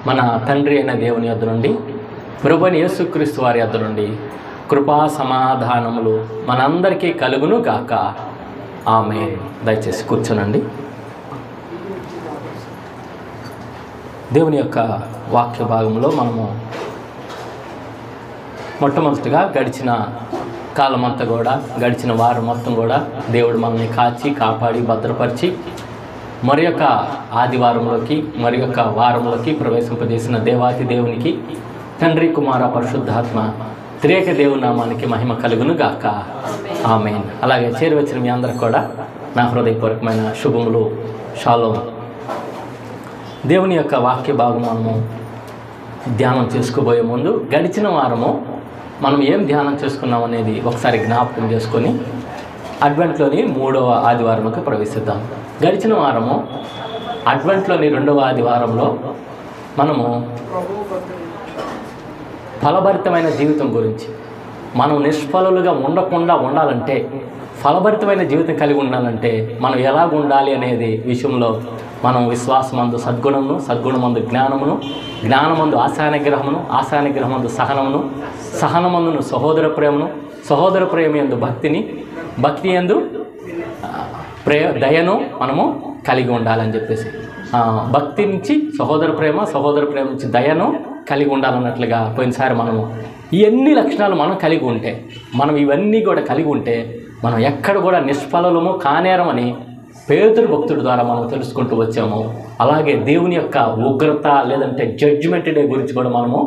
మన తండ్రి అయిన దేవుని యొద్ద నుండి ప్రభువైన యేసుక్రీస్తు వారి యొద్ద నుండి కృపా సమాధానములు మనందరికీ కలుగును గాక. ఆమేన్. దయచేసి కూర్చోనండి. దేవుని యొక్క వాక్య భాగంలో మనము మొట్టమొదటిగా గడిచిన కాలమంతా కూడా, గడిచిన వారం మొత్తం కూడా దేవుడు మనల్ని కాచి కాపాడి భద్రపరిచి మరి యొక్క ఆదివారంలోకి మరి యొక్క వారంలోకి ప్రవేశింపజేసిన దేవాతి దేవునికి, తండ్రి కుమార పరిశుద్ధాత్మ త్రియేక దేవుని నామానికి మహిమ కలుగును గాక. ఆమేన్. అలాగే చేరువచ్చిన మీ అందరికి కూడా నా హృదయపూర్వకమైన శుభములు, షాలోమ్. దేవుని యొక్క వాక్య భాగం మనము ధ్యానం చేసుకోబోయే ముందు గడిచిన వారము మనం ఏం ధ్యానం చేసుకున్నాం అనేది ఒకసారి జ్ఞాపకం చేసుకొని అడ్వెంట్లోని 3వ ఆదివారంలోకి ప్రవేశిద్దాం. గడిచిన వారము అడ్వెంట్లోని 2వ ఆదివారంలో మనము ఫలభరితమైన జీవితం గురించి, మనం నిష్ఫలులుగా ఉండకుండా ఉండాలంటే, ఫలభరితమైన జీవితం కలిగి ఉండాలంటే మనం ఎలాగ ఉండాలి అనేది విషయంలో మనం విశ్వాసమందు సద్గుణమును, సద్గుణమందు జ్ఞానమును, జ్ఞానమందు ఆశానిగ్రహమును, ఆశానిగ్రహమందు సహనమును, సహనమందును సహోదర ప్రేమను, సహోదర ప్రేమ యందు భక్తిని, భక్తి యందు దయను మనము కలిగి ఉండాలని చెప్పేసి, భక్తి నుంచి సహోదర ప్రేమ, సహోదర ప్రేమ నుంచి దయను కలిగి ఉండాలన్నట్లుగా పోయినసారి మనము ఇవన్నీ లక్షణాలు మనం కలిగి ఉంటే, మనం ఇవన్నీ కూడా కలిగి ఉంటే మనం ఎక్కడ కూడా నిష్ఫలము కానేరమని పేతురు భక్తుడి ద్వారా మనం తెలుసుకుంటూ వచ్చాము. అలాగే దేవుని యొక్క ఉగ్రత లేదంటే జడ్జిమెంట్ డే గురించి కూడా మనము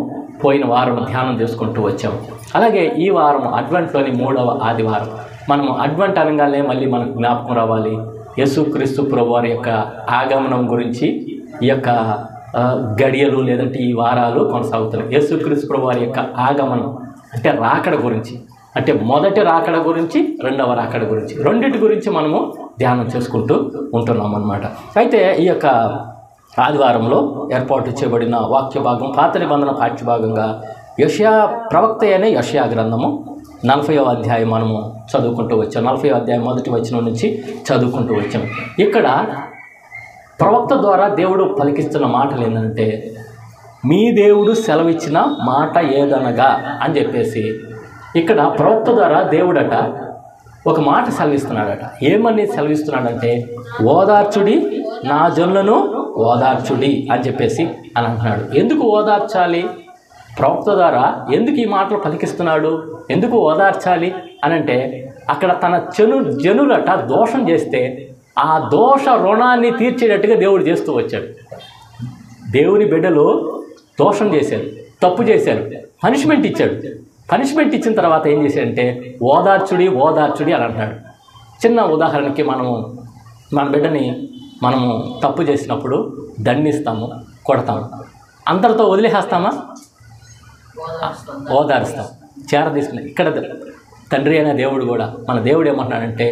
పోయిన వారం ధ్యానం చేసుకుంటూ వచ్చాము. అలాగే ఈ వారం అడ్వెంట్లోని 3వ ఆదివారం. మనము అడ్వెంట్ అనగానే మళ్ళీ మనకు జ్ఞాపకం రావాలి యేసుక్రీస్తు ప్రభువారి యొక్క ఆగమనం గురించి. ఈ యొక్క గడియలు లేదంటే ఈ వారాలు కొనసాగుతున్నాయి. యేసుక్రీస్తు ప్రభువారి యొక్క ఆగమనం అంటే రాకడ గురించి, అంటే మొదటి రాకడ గురించి, రెండవ రాకడ గురించి, రెండింటి గురించి మనము ధ్యానం చేసుకుంటూ ఉంటున్నాం అన్నమాట. అయితే ఈ యొక్క ఆదివారంలో ఏర్పాటు చేయబడిన వాక్య భాగం పాత నిబంధన పాఠ్య భాగంగా యెషయా ప్రవక్త అయిన యెషయా గ్రంథము 40వ అధ్యాయం మనము చదువుకుంటూ వచ్చాం. 40వ అధ్యాయం 1వ వచనం నుంచి చదువుకుంటూ వచ్చాం. ఇక్కడ ప్రవక్త ద్వారా దేవుడు పలికిస్తున్న మాటలు ఏంటంటే, మీ దేవుడు సెలవిచ్చిన మాట ఏదనగా అని చెప్పేసి ఇక్కడ ప్రవక్త ద్వారా దేవుడట ఒక మాట సెలవిస్తున్నాడట. ఏమని సెలవిస్తున్నాడంటే, ఓదార్చుడి నా జనులను ఓదార్చుడి అని చెప్పేసి అని అంటున్నాడు. ఎందుకు ఓదార్చాలి? ప్రవక్త ద్వారా ఎందుకు ఈ మాటలు పలికిస్తున్నాడు? ఎందుకు ఓదార్చాలి అని అంటే, అక్కడ తన జనులట దోషం చేస్తే ఆ దోష రుణాన్ని తీర్చేటట్టుగా దేవుడు చేస్తూ వచ్చాడు. దేవుని బిడ్డలు దోషం చేశారు, తప్పు చేశారు, పనిష్మెంట్ ఇచ్చాడు. పనిష్మెంట్ ఇచ్చిన తర్వాత ఏం చేశాడంటే, ఓదార్చుడి ఓదార్చుడి అని అంటున్నాడు. చిన్న ఉదాహరణకి మన బిడ్డని మనము తప్పు చేసినప్పుడు దండిస్తాము, కొడతాము. అంతటితో వదిలేస్తామా? ఓదారుస్తాం, చేరదీసుకుని. ఇక్కడ తండ్రి అయిన దేవుడు కూడా, మన దేవుడు ఏమంటున్నాడంటే,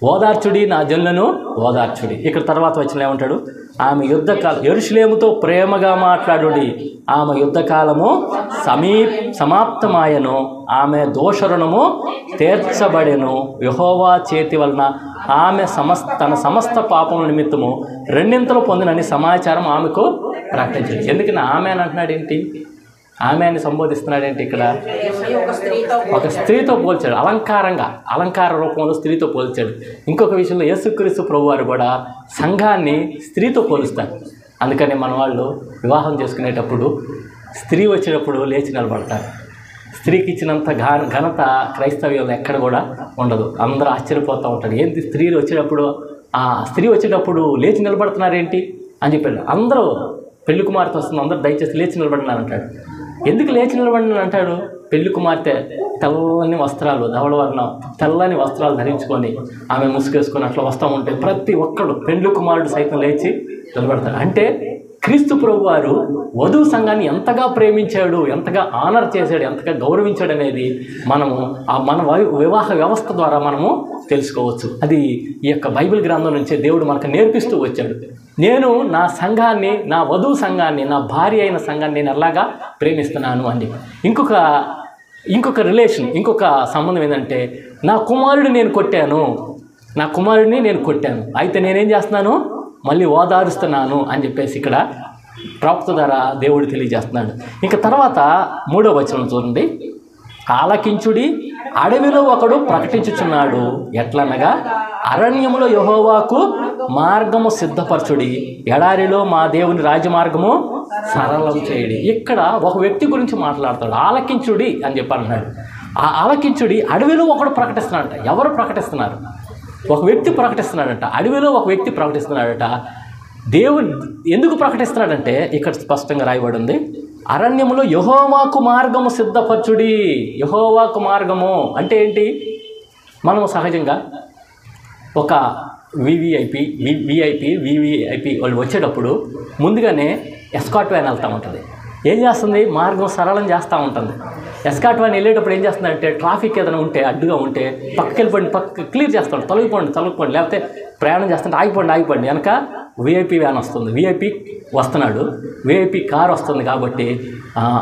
ఓదార్చుడి నా జనులను ఓదార్చుడి. ఇక్కడ తర్వాత వచ్చిన ఏమంటాడు, ఆమె యుద్ధకాలం యెరూషలేముతో ప్రేమగా మాట్లాడుడి, ఆమె యుద్ధకాలము సమాప్తమాయను, ఆమె దోషరుణము తీర్చబడెను, యెహోవా చేతి వలన ఆమె తన సమస్త పాపముల నిమిత్తము రెండింతలు పొందినని సమాచారం ఆమెకు ప్రకటించండి. ఎందుకని ఆమె అని అంటున్నాడు ఏంటి? ఆమె అని సంబోధిస్తున్నాడేంటి? ఇక్కడ ఒక స్త్రీతో పోల్చాడు, అలంకార రూపంలో స్త్రీతో పోల్చాడు. ఇంకొక విషయంలో యేసుక్రీస్తు ప్రభువారు కూడా సంఘాన్ని స్త్రీతో పోలుస్తారు. అందుకని మన వాళ్ళు వివాహం చేసుకునేటప్పుడు స్త్రీ వచ్చేటప్పుడు లేచి నిలబడతారు. స్త్రీకి ఇచ్చినంత ఘనత క్రైస్తవ్యంలో ఎక్కడ కూడా ఉండదు. అందరూ ఆశ్చర్యపోతూ ఉంటారు, ఏంటి స్త్రీ వచ్చేటప్పుడు లేచి నిలబడుతున్నారేంటి అని చెప్పాడు. అందరూ పెళ్లి కుమార్తె వస్తుంది, అందరూ దయచేసి లేచి నిలబడినారంటాడు. ఎందుకు లేచి నిలబడిన అంటాడు? పెళ్లి కుమార్తె తెల్లని వస్త్రాలు, ధవళవర్ణం తెల్లని వస్త్రాలు ధరించుకొని ఆమె ముసుగేసుకొని అట్లా వస్తూ ఉంటే ప్రతి ఒక్కడు పెళ్లి కుమారుడు సైతం లేచి నిలబడతాడు. అంటే క్రీస్తు ప్రభువారు వధువు సంఘాన్ని ఎంతగా ప్రేమించాడు, ఎంతగా ఆనర్ చేశాడు, ఎంతగా గౌరవించాడు అనేది మనము మన వివాహ వ్యవస్థ ద్వారా మనము తెలుసుకోవచ్చు. అది ఈ యొక్క బైబిల్ గ్రంథం నుంచే దేవుడు మనకు నేర్పిస్తూ వచ్చాడు. నేను నా సంఘాన్ని, నా వధువు సంఘాన్ని, నా భార్య అయిన సంఘాన్ని నేను ఎలాగా ప్రేమిస్తున్నాను అని. ఇంకొక రిలేషన్, ఇంకొక సంబంధం ఏంటంటే, నా కుమారుడిని నేను కొట్టాను, అయితే నేనేం చేస్తున్నాను, మళ్ళీ ఓదారుస్తున్నాను అని చెప్పేసి ఇక్కడ ప్రవక్త ద్వారా దేవుడు తెలియజేస్తున్నాడు. ఇంకా తర్వాత 3వ వచనం చూడండి. ఆలకించుడి, అడవిలో ఒకడు ప్రకటించుచున్నాడు, ఎట్లనగా అరణ్యములో యెహోవాకు మార్గము సిద్ధపరచుడి, ఎడారిలో మా దేవుని రాజమార్గము సరళం చేయడి. ఇక్కడ ఒక వ్యక్తి గురించి మాట్లాడతాడు. ఆలకించుడి అని చెప్పి అంటున్నాడు. ఆ ఆలకించుడి అడవిలో ఒకడు ప్రకటిస్తున్నాడంట. ఎవరు ప్రకటిస్తున్నారు? ఒక వ్యక్తి ప్రకటిస్తున్నాడంట. అడవిలో ఒక వ్యక్తి ప్రకటిస్తున్నాడట. దేవుడు ఎందుకు ప్రకటిస్తున్నాడంటే ఇక్కడ స్పష్టంగా రాయబడి ఉంది, అరణ్యములో యెహోవాకు మార్గము సిద్ధపరచుడి. యెహోవాకు మార్గము అంటే ఏంటి? మనం సహజంగా ఒక వివిఐపి వాళ్ళు వచ్చేటప్పుడు ముందుగానే ఎస్కాట్ వ్యాన్ వెళ్తూ ఉంటుంది. ఏం చేస్తుంది? మార్గం సరళం చేస్తూ ఉంటుంది. ఎస్కాట్ వ్యాన్ వెళ్ళేటప్పుడు ఏం చేస్తుందంటే ట్రాఫిక్ ఏదైనా ఉంటే అడ్డుగా ఉంటే పక్కకి వెళ్ళిపోండి, పక్క క్లియర్ చేస్తాడు, తొలగిపోండి, లేకపోతే ప్రయాణం చేస్తుంటే ఆగిపోండి వెనక విఐపి వ్యాన్ వస్తుంది, విఐపి వస్తున్నాడు, విఐపి కార్ వస్తుంది కాబట్టి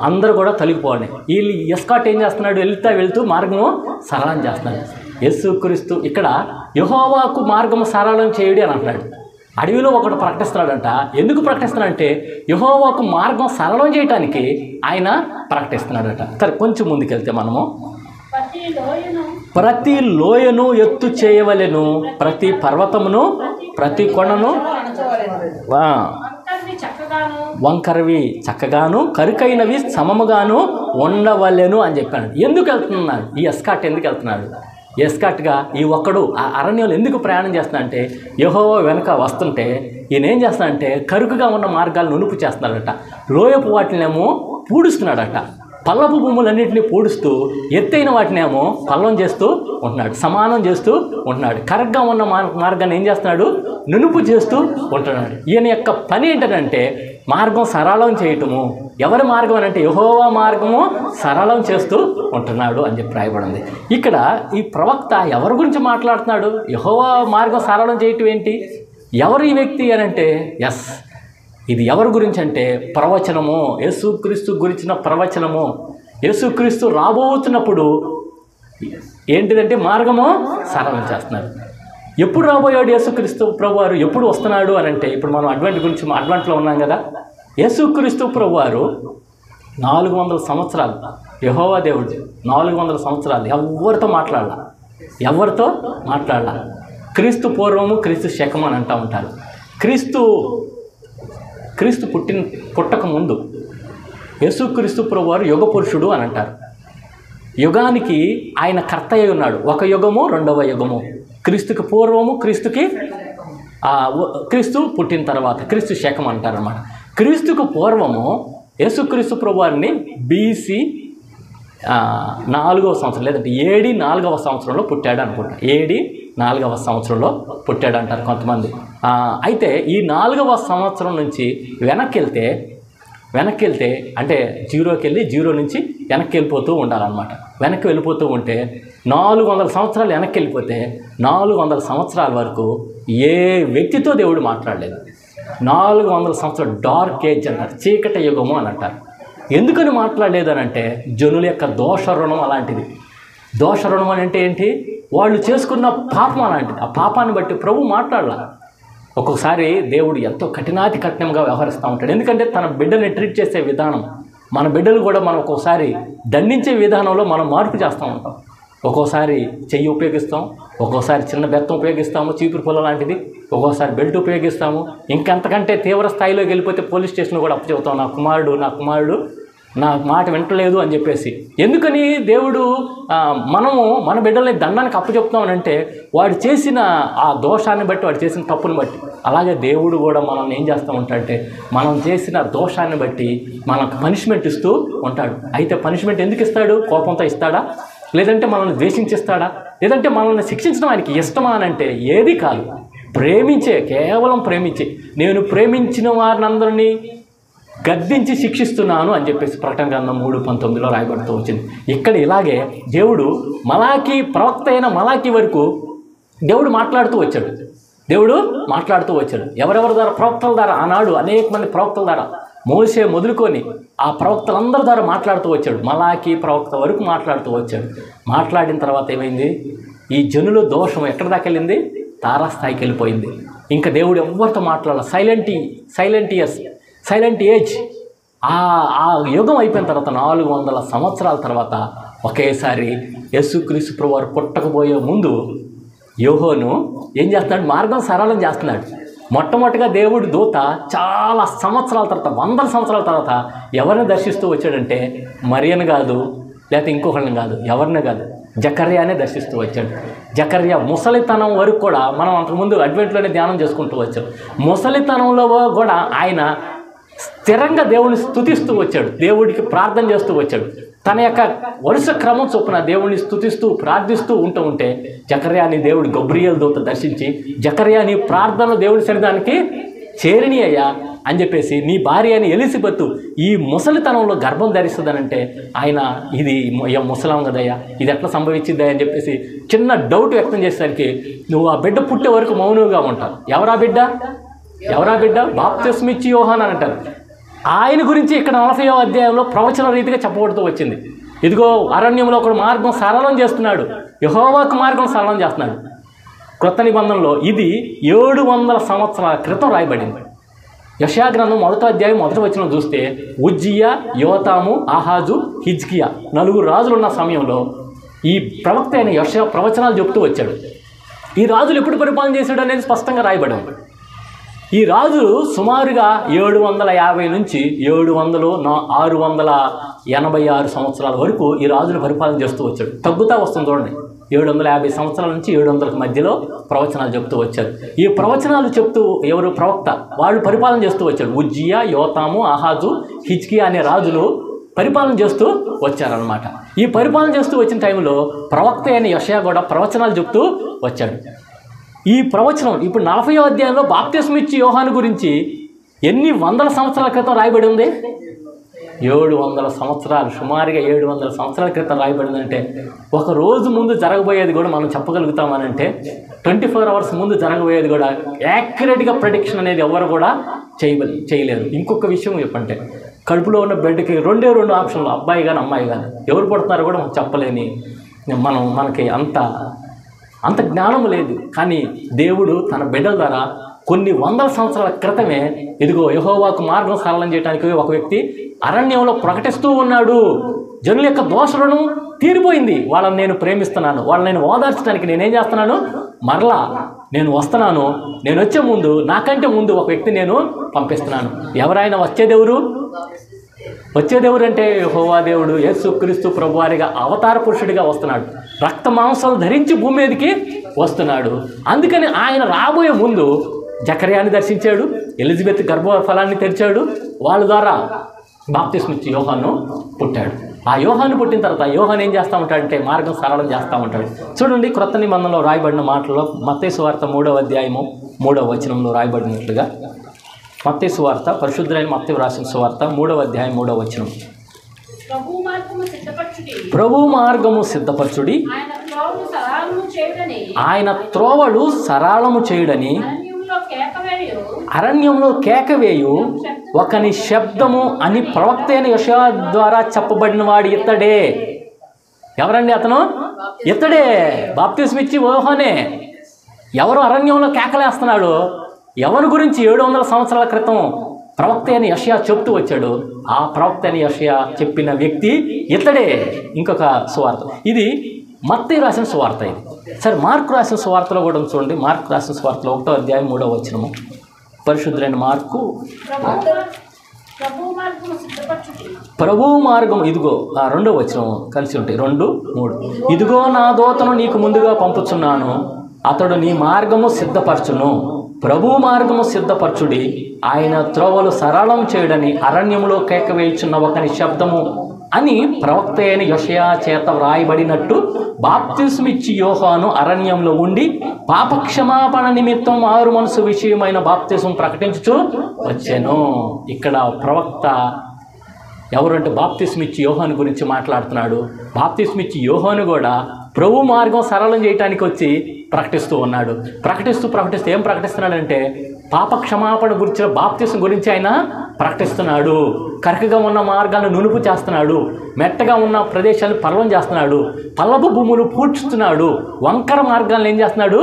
అందరూ కూడా తొలగిపోండి. వీళ్ళు ఎస్కాట్ ఏం చేస్తున్నాడు? వెళ్తూ మార్గము సరళం చేస్తున్నాడు. యేసుక్రీస్తు ఇక్కడ యెహోవాకు మార్గము సరళం చేయుడి అని అంటున్నాడు. అడవిలో ఒకడు ప్రకటిస్తున్నాడంట. ఎందుకు ప్రకటిస్తున్నాడంటే యెహోవాకు మార్గం సరళం చేయటానికి ఆయన ప్రకటిస్తున్నాడట. సరే, కొంచెం ముందుకెళ్తే మనము ప్రతి లోయను ఎత్తు చేయవలెను, ప్రతి పర్వతమును ప్రతి కొండను వంకరవి చక్కగాను కరుకైనవి సమముగాను ఉండవలెను అని చెప్పాడు. ఎందుకు వెళ్తున్నాడు? ఈ ఎస్కాట్ ఎందుకు వెళ్తున్నాడు? ఎస్కాట్గా ఈ ఒక్కడు ఆ అరణ్యంలో ఎందుకు ప్రయాణం చేస్తున్నాడంటే యెహోవా వెనక వస్తుంటే ఈయన ఏం చేస్తున్నాడంటే కరుకుగా ఉన్న మార్గాలను నునుపు చేస్తున్నాడట. లోయపు వాటినేమో పూడుస్తున్నాడట. పల్లపు భూములన్నింటినీ పూడుస్తూ ఎత్తైన వాటినేమో పల్లం చేస్తూ ఉంటున్నాడు, సమానం చేస్తూ ఉంటున్నాడు. కరెక్ట్గా ఉన్న మార్గాన్ని ఏం చేస్తున్నాడు? నునుపు చేస్తూ ఉంటున్నాడు. ఈయన యొక్క పని ఏంటంటే మార్గం సరళం చేయటము. ఎవరి మార్గం అని అంటే యెహోవా మార్గము సరళం చేస్తూ ఉంటున్నాడు అని చెప్పి రాయబడింది. ఇక్కడ ఈ ప్రవక్త ఎవరి గురించి మాట్లాడుతున్నాడు? యెహోవా మార్గం సరళం చేయటం ఏంటి? ఎవరు ఈ వ్యక్తి అని అంటే ఇది ఎవరి గురించి అంటే ప్రవచనము, యేసుక్రీస్తు గురించిన ప్రవచనము. యేసుక్రీస్తు రాబోతున్నప్పుడు ఏంటిదంటే మార్గము సరళం చేస్తున్నాడు. ఎప్పుడు రాబోయాడు యేసుక్రీస్తు ప్రభువారు? ఎప్పుడు వస్తున్నాడు అని అంటే ఇప్పుడు మనం అడ్వెంట్లో ఉన్నాం కదా. యేసుక్రీస్తు ప్రభువారు 400 సంవత్సరాలు యెహోవా దేవుడు 400 సంవత్సరాలు ఎవరితో మాట్లాడాల. క్రీస్తు పూర్వము క్రీస్తు శకము అని అంటూ ఉంటారు. క్రీస్తు పుట్టక ముందు యేసుక్రీస్తు ప్రభువారు యుగ పురుషుడు అని అంటారు. యుగానికి ఆయన కర్త అయి ఉన్నాడు. ఒక యుగము, రెండవ యుగము, క్రీస్తుకి పూర్వము, క్రీస్తు పుట్టిన తర్వాత క్రీస్తు శకం అంటారన్నమాట. క్రీస్తుకు పూర్వము యేసుక్రీస్తు ప్రభువారిని BC 4వ సంవత్సరం లేదంటే AD 4వ సంవత్సరంలో పుట్టాడు అనుకుంటా. AD 4వ సంవత్సరంలో పుట్టాడు అంటారు కొంతమంది. అయితే ఈ 4వ సంవత్సరం నుంచి వెనక్కి వెళ్తే అంటే 0కి వెళ్ళి 0 నుంచి వెనక్కి వెళ్ళిపోతూ ఉండాలన్నమాట. వెనక్కి వెళ్ళిపోతూ ఉంటే 400 సంవత్సరాలు వెనక్కి వెళ్ళిపోతే 400 సంవత్సరాల వరకు ఏ వ్యక్తితో దేవుడు మాట్లాడలేదు. 400 సంవత్సరాలు డార్క్ ఏజ్ అంటారు, చీకటి యుగము అని అంటారు. ఎందుకని మాట్లాడలేదు అని అంటే జనుల యొక్క దోష రుణం అలాంటిది. దోష రుణం అని అంటే ఏంటి? వాళ్ళు చేసుకున్న పాపం అలాంటిది. ఆ పాపాన్ని బట్టి ప్రభు మాట్లాడాల. ఒక్కొక్కసారి దేవుడు ఎంతో కఠినంగా వ్యవహరిస్తూ ఉంటాడు. ఎందుకంటే తన బిడ్డల్ని ట్రీట్ చేసే విధానం, మన బిడ్డలు కూడా మనం ఒక్కోసారి దండించే విధానంలో మనం మార్పు చేస్తూ ఉంటాం. ఒక్కోసారి చెయ్యి ఉపయోగిస్తాం, ఒక్కోసారి చిన్న బెత్తం ఉపయోగిస్తాము, చీపురు పుల్ల లాంటిది, ఒక్కోసారి బెల్ట్ ఉపయోగిస్తాము. ఇంకంతకంటే తీవ్ర స్థాయిలోకి వెళ్ళిపోతే పోలీస్ స్టేషన్ కూడా అప్పచెబుతాం, నా కుమారుడు నా మాట వింటలేదు అని చెప్పేసి. ఎందుకని దేవుడు మన బిడ్డల్ని దండానికి అప్పచెప్తామనంటే వాడు చేసిన ఆ దోషాన్ని బట్టి, వాడు చేసిన తప్పుని బట్టి. అలాగే దేవుడు కూడా మనల్ని ఏం చేస్తూ ఉంటాడంటే మనం చేసిన దోషాన్ని బట్టి మనకు పనిష్మెంట్ ఇస్తూ ఉంటాడు. అయితే పనిష్మెంట్ ఎందుకు ఇస్తాడు? కోపంతో ఇస్తాడా? లేదంటే మనల్ని ద్వేషించిస్తాడా? లేదంటే మనల్ని శిక్షించడం ఆయనకి ఇష్టమా అని అంటే ఏది కాదు. కేవలం ప్రేమించే, నేను ప్రేమించిన వారినందరినీ గద్దించి శిక్షిస్తున్నాను అని చెప్పేసి ప్రకటన గ్రంథం 3:19లో రాయబడుతూ వచ్చింది. ఇక్కడ ఇలాగే దేవుడు ప్రవక్త అయిన మలాకి వరకు దేవుడు మాట్లాడుతూ వచ్చాడు. ఎవరెవరి ద్వారా? ప్రవక్తల ద్వారా. ఆనాడు అనేక మంది ప్రవక్తల ద్వారా, మోసే మొదలుకొని ఆ ప్రవక్తలందరి ద్వారా మాట్లాడుతూ వచ్చాడు. మలాకి ప్రవక్త వరకు మాట్లాడుతూ వచ్చాడు. మాట్లాడిన తర్వాత ఏమైంది? ఈ జనుల దోషం ఎక్కడి దాకా వెళ్ళింది? తారాస్థాయికి వెళ్ళిపోయింది. ఇంకా దేవుడు ఎవరితో మాట్లాడాలి? Silent years silent age. ఆ యుగం అయిపోయిన తర్వాత 400 సంవత్సరాల తర్వాత ఒకేసారి యేసుక్రీస్తు ప్రభువారు పుట్టకపోయే ముందు యోహోను ఏం చేస్తున్నాడు? మార్గం సరళం చేస్తున్నాడు. మొట్టమొదటిగా దేవుడి దూత చాలా సంవత్సరాల తర్వాత, 100 సంవత్సరాల తర్వాత ఎవరిని దర్శిస్తూ వచ్చాడంటే మరియను కాదు, లేకపోతే ఇంకొకరిని కాదు, ఎవరిని కాదు, జకర్యానే దర్శిస్తూ వచ్చాడు. జకర్యా ముసలితనం వరకు కూడా మనం అంతకుముందు అడ్వెంట్లోనే ధ్యానం చేసుకుంటూ వచ్చాం. ముసలితనంలో కూడా ఆయన స్థిరంగా దేవుడిని స్తుతిస్తూ వచ్చాడు, దేవుడికి ప్రార్థన చేస్తూ వచ్చాడు. తన యొక్క వరుస క్రమం చొప్పున దేవుడిని స్తుతిస్తూ ప్రార్థిస్తూ ఉంటే జకర్యాని దేవుడు గబ్రియల్ దూత దర్శించి, జకర్యాని ప్రార్థనలు దేవుడి సన్నిధానికి చేరిని అయ్యా అని చెప్పేసి, నీ భార్య అని ఎలిజబెత్ ఈ ముసలితనంలో గర్భం ధరిస్తుందనంటే ఆయన ఇది ముసలం కదయ్యా, ఇది ఎట్లా సంభవించిందా అని చెప్పేసి చిన్న డౌట్ వ్యక్తం చేసేసరికి, నువ్వు ఆ బిడ్డ పుట్టే వరకు మౌనంగా ఉంటావు. ఎవరా బిడ్డ? బాప్తిస్మిచ్చి యోహాన్ అని అంటారు. ఆయన గురించి ఇక్కడ 40వ అధ్యాయంలో ప్రవచన రీతిగా చెప్పబడుతూ వచ్చింది. ఇదిగో అరణ్యంలో ఒకడు మార్గం సరళం చేస్తున్నాడు, యెహోవాకు మార్గం సరళం చేస్తున్నాడు. క్రొత్త నిబంధనలో ఇది 700 సంవత్సరాల క్రితం రాయబడింది. యెషయా గ్రంథం 1వ అధ్యాయం 1వ వచనం చూస్తే ఉజ్జియా, యోతాము, ఆహాజు, హిజ్కియా 4 రాజులు ఉన్న సమయంలో ఈ ప్రవక్త అయిన యెషయా ప్రవచనాలు చెప్తూ వచ్చాడు. ఈ రాజులు ఎప్పుడు పరిపాలన చేశాడు అనేది స్పష్టంగా రాయబడింది. ఈ రాజులు సుమారుగా 750 నుంచి 686 సంవత్సరాల వరకు ఈ రాజులు పరిపాలన చేస్తూ వచ్చాడు. తగ్గుతా వస్తుంది చూడండి, 750 సంవత్సరాల నుంచి 700 మధ్యలో ప్రవచనాలు చెప్తూ వచ్చారు. ఈ ప్రవచనాలు చెప్తూ ఎవరు? ప్రవక్త, వాళ్ళు పరిపాలన చేస్తూ వచ్చాడు. ఉజ్జియా, యోతాము, ఆహాజు, హిజ్కియా అనే రాజులు పరిపాలన చేస్తూ వచ్చారనమాట. ఈ పరిపాలన చేస్తూ వచ్చిన టైంలో ప్రవక్త అయిన యెషయా కూడా ప్రవచనాలు చెప్తూ వచ్చాడు. ఈ ప్రవచనం ఇప్పుడు 40వ అధ్యాయంలో బాప్తిస్మిచ్చి యోహాను గురించి ఎన్ని వందల సంవత్సరాల క్రితం రాయబడి ఉంది? 700 సంవత్సరాలు, సుమారుగా 700 సంవత్సరాల క్రితం రాయబడిందంటే ఒక రోజు ముందు జరగబోయేది కూడా మనం చెప్పగలుగుతామనంటే 24 అవర్స్ ముందు జరగబోయేది కూడా యాక్యురేట్గా ప్రెడిక్షన్ అనేది ఎవరు కూడా చేయలేరు. ఇంకొక విషయం చెప్పంటే, కడుపులో ఉన్న బిడ్డకి 2 ఆప్షన్లు, అబ్బాయి కానీ అమ్మాయి కానీ, ఎవరు పుడుతున్నారో కూడా మనం చెప్పలేని మనకి అంత జ్ఞానం లేదు. కానీ దేవుడు తన బిడ్డల ద్వారా కొన్ని వందల సంవత్సరాల క్రితమే ఇదిగో యెహోవాకు మార్గం సరళం చేయడానికి ఒక వ్యక్తి అరణ్యంలో ప్రకటిస్తూ ఉన్నాడు. జనుల యొక్క దోషలను తీరిపోయింది, వాళ్ళని నేను ప్రేమిస్తున్నాను, వాళ్ళని నేను ఓదార్చడానికి నేనేం చేస్తున్నాను, మరలా నేను వస్తున్నాను, నేను వచ్చే ముందు నాకంటే ముందు ఒక వ్యక్తి నేను పంపిస్తున్నాను. ఎవరైనా వచ్చేదేవురు అంటే యెహోవా దేవుడు యేసుక్రీస్తు ప్రభువారిగా అవతార పురుషుడిగా వస్తున్నాడు, రక్త మాంసాలు ధరించి భూమి మీదకి వస్తున్నాడు. అందుకని ఆయన రాబోయే ముందు జకర్యాని దర్శించాడు, ఎలిజబెత్ గర్భఫలాన్ని తెరిచాడు, వాళ్ళ ద్వారా బాప్తిస్మిచ్చి యోహాను పుట్టాడు. ఆ యోహాను పుట్టిన తర్వాత యోహాను ఏం చేస్తూ ఉంటాడంటే మార్గం సరళం చేస్తూ ఉంటాడు. చూడండి, క్రొత్త నిబంధనలో రాయబడిన మాటల్లో మత్తయి సువార్త 3వ అధ్యాయము 3వ వచనంలో రాయబడినట్లుగా, మత్తయి సువార్త, పరిశుద్ధులైన మత్తయి రాసిన సువార్త 3వ అధ్యాయం 3వ వచనం, ప్రభు మార్గము సిద్ధపరచుడి, ఆయన త్రోవలు సరళము చేయుడని అరణ్యంలో కేకవేయు ఒకని శబ్దము అని ప్రవక్త అయిన యెషయా ద్వారా చెప్పబడిన వాడు ఇతడే. ఎవరండి అతను? ఇతడే, బాప్తిస్మిచ్చి యోహానే. ఎవరు అరణ్యంలో కేకలేస్తున్నాడు? ఎవరి గురించి 700 సంవత్సరాల క్రితం ప్రవక్త అయిన యెషయా చెప్తూ వచ్చాడు. ఆ ప్రవక్త అయిన యెషయా చెప్పిన వ్యక్తి ఇతడే. ఇంకొక సువార్త, ఇది మత్తయి రాసిన సువార్త. ఇది సరే, మార్కు రాసిన సువార్తలో కూడా చూడండి. మార్కు రాసిన సువార్తలో 1వ అధ్యాయం 3వ వచనము, పరిశుద్ధులైన మార్కు, ప్రభు మార్గం, ఇదిగో 2వ వచనం కలిసి ఉంటాయి, 2, 3. ఇదిగో నా దూతను నీకు ముందుగా పంపుచున్నాను, అతడు నీ మార్గము సిద్ధపరచును, ప్రభు మార్గము సిద్ధపరచుడి, ఆయన త్రోవలు సరళం చేయడని అరణ్యములో కేకవేయుచున్న ఒకని శబ్దము అని ప్రవక్త అయిన యెషయా చేత వ్రాయబడినట్టు బాప్తిస్మిచ్చి యోహాను అరణ్యంలో ఉండి పాపక్షమాపణ నిమిత్తం మారు మనసు విషయమైన బాప్తిస్మం ప్రకటించుచు వచ్చాను. ఇక్కడ ప్రవక్త ఎవరంటే బాప్తిస్మిచ్చి యోహాను గురించి మాట్లాడుతున్నాడు. బాప్తిస్మిచ్చి యోహాను కూడా ప్రభు మార్గం సరళం చేయడానికి వచ్చి ప్రకటిస్తూ ఉన్నాడు. ప్రకటిస్తూ ఏం ప్రకటిస్తున్నాడంటే పాప క్షమాపణ గురించిన బాప్తిస్మం గురించి ఆయన ప్రకటిస్తున్నాడు. కరకగా ఉన్న మార్గాలను నునుపు చేస్తున్నాడు, మెట్టగా ఉన్న ప్రదేశాలను పర్వం చేస్తున్నాడు, పల్లపు భూములు పూడ్చుతున్నాడు, వంకర మార్గాలను ఏం చేస్తున్నాడు,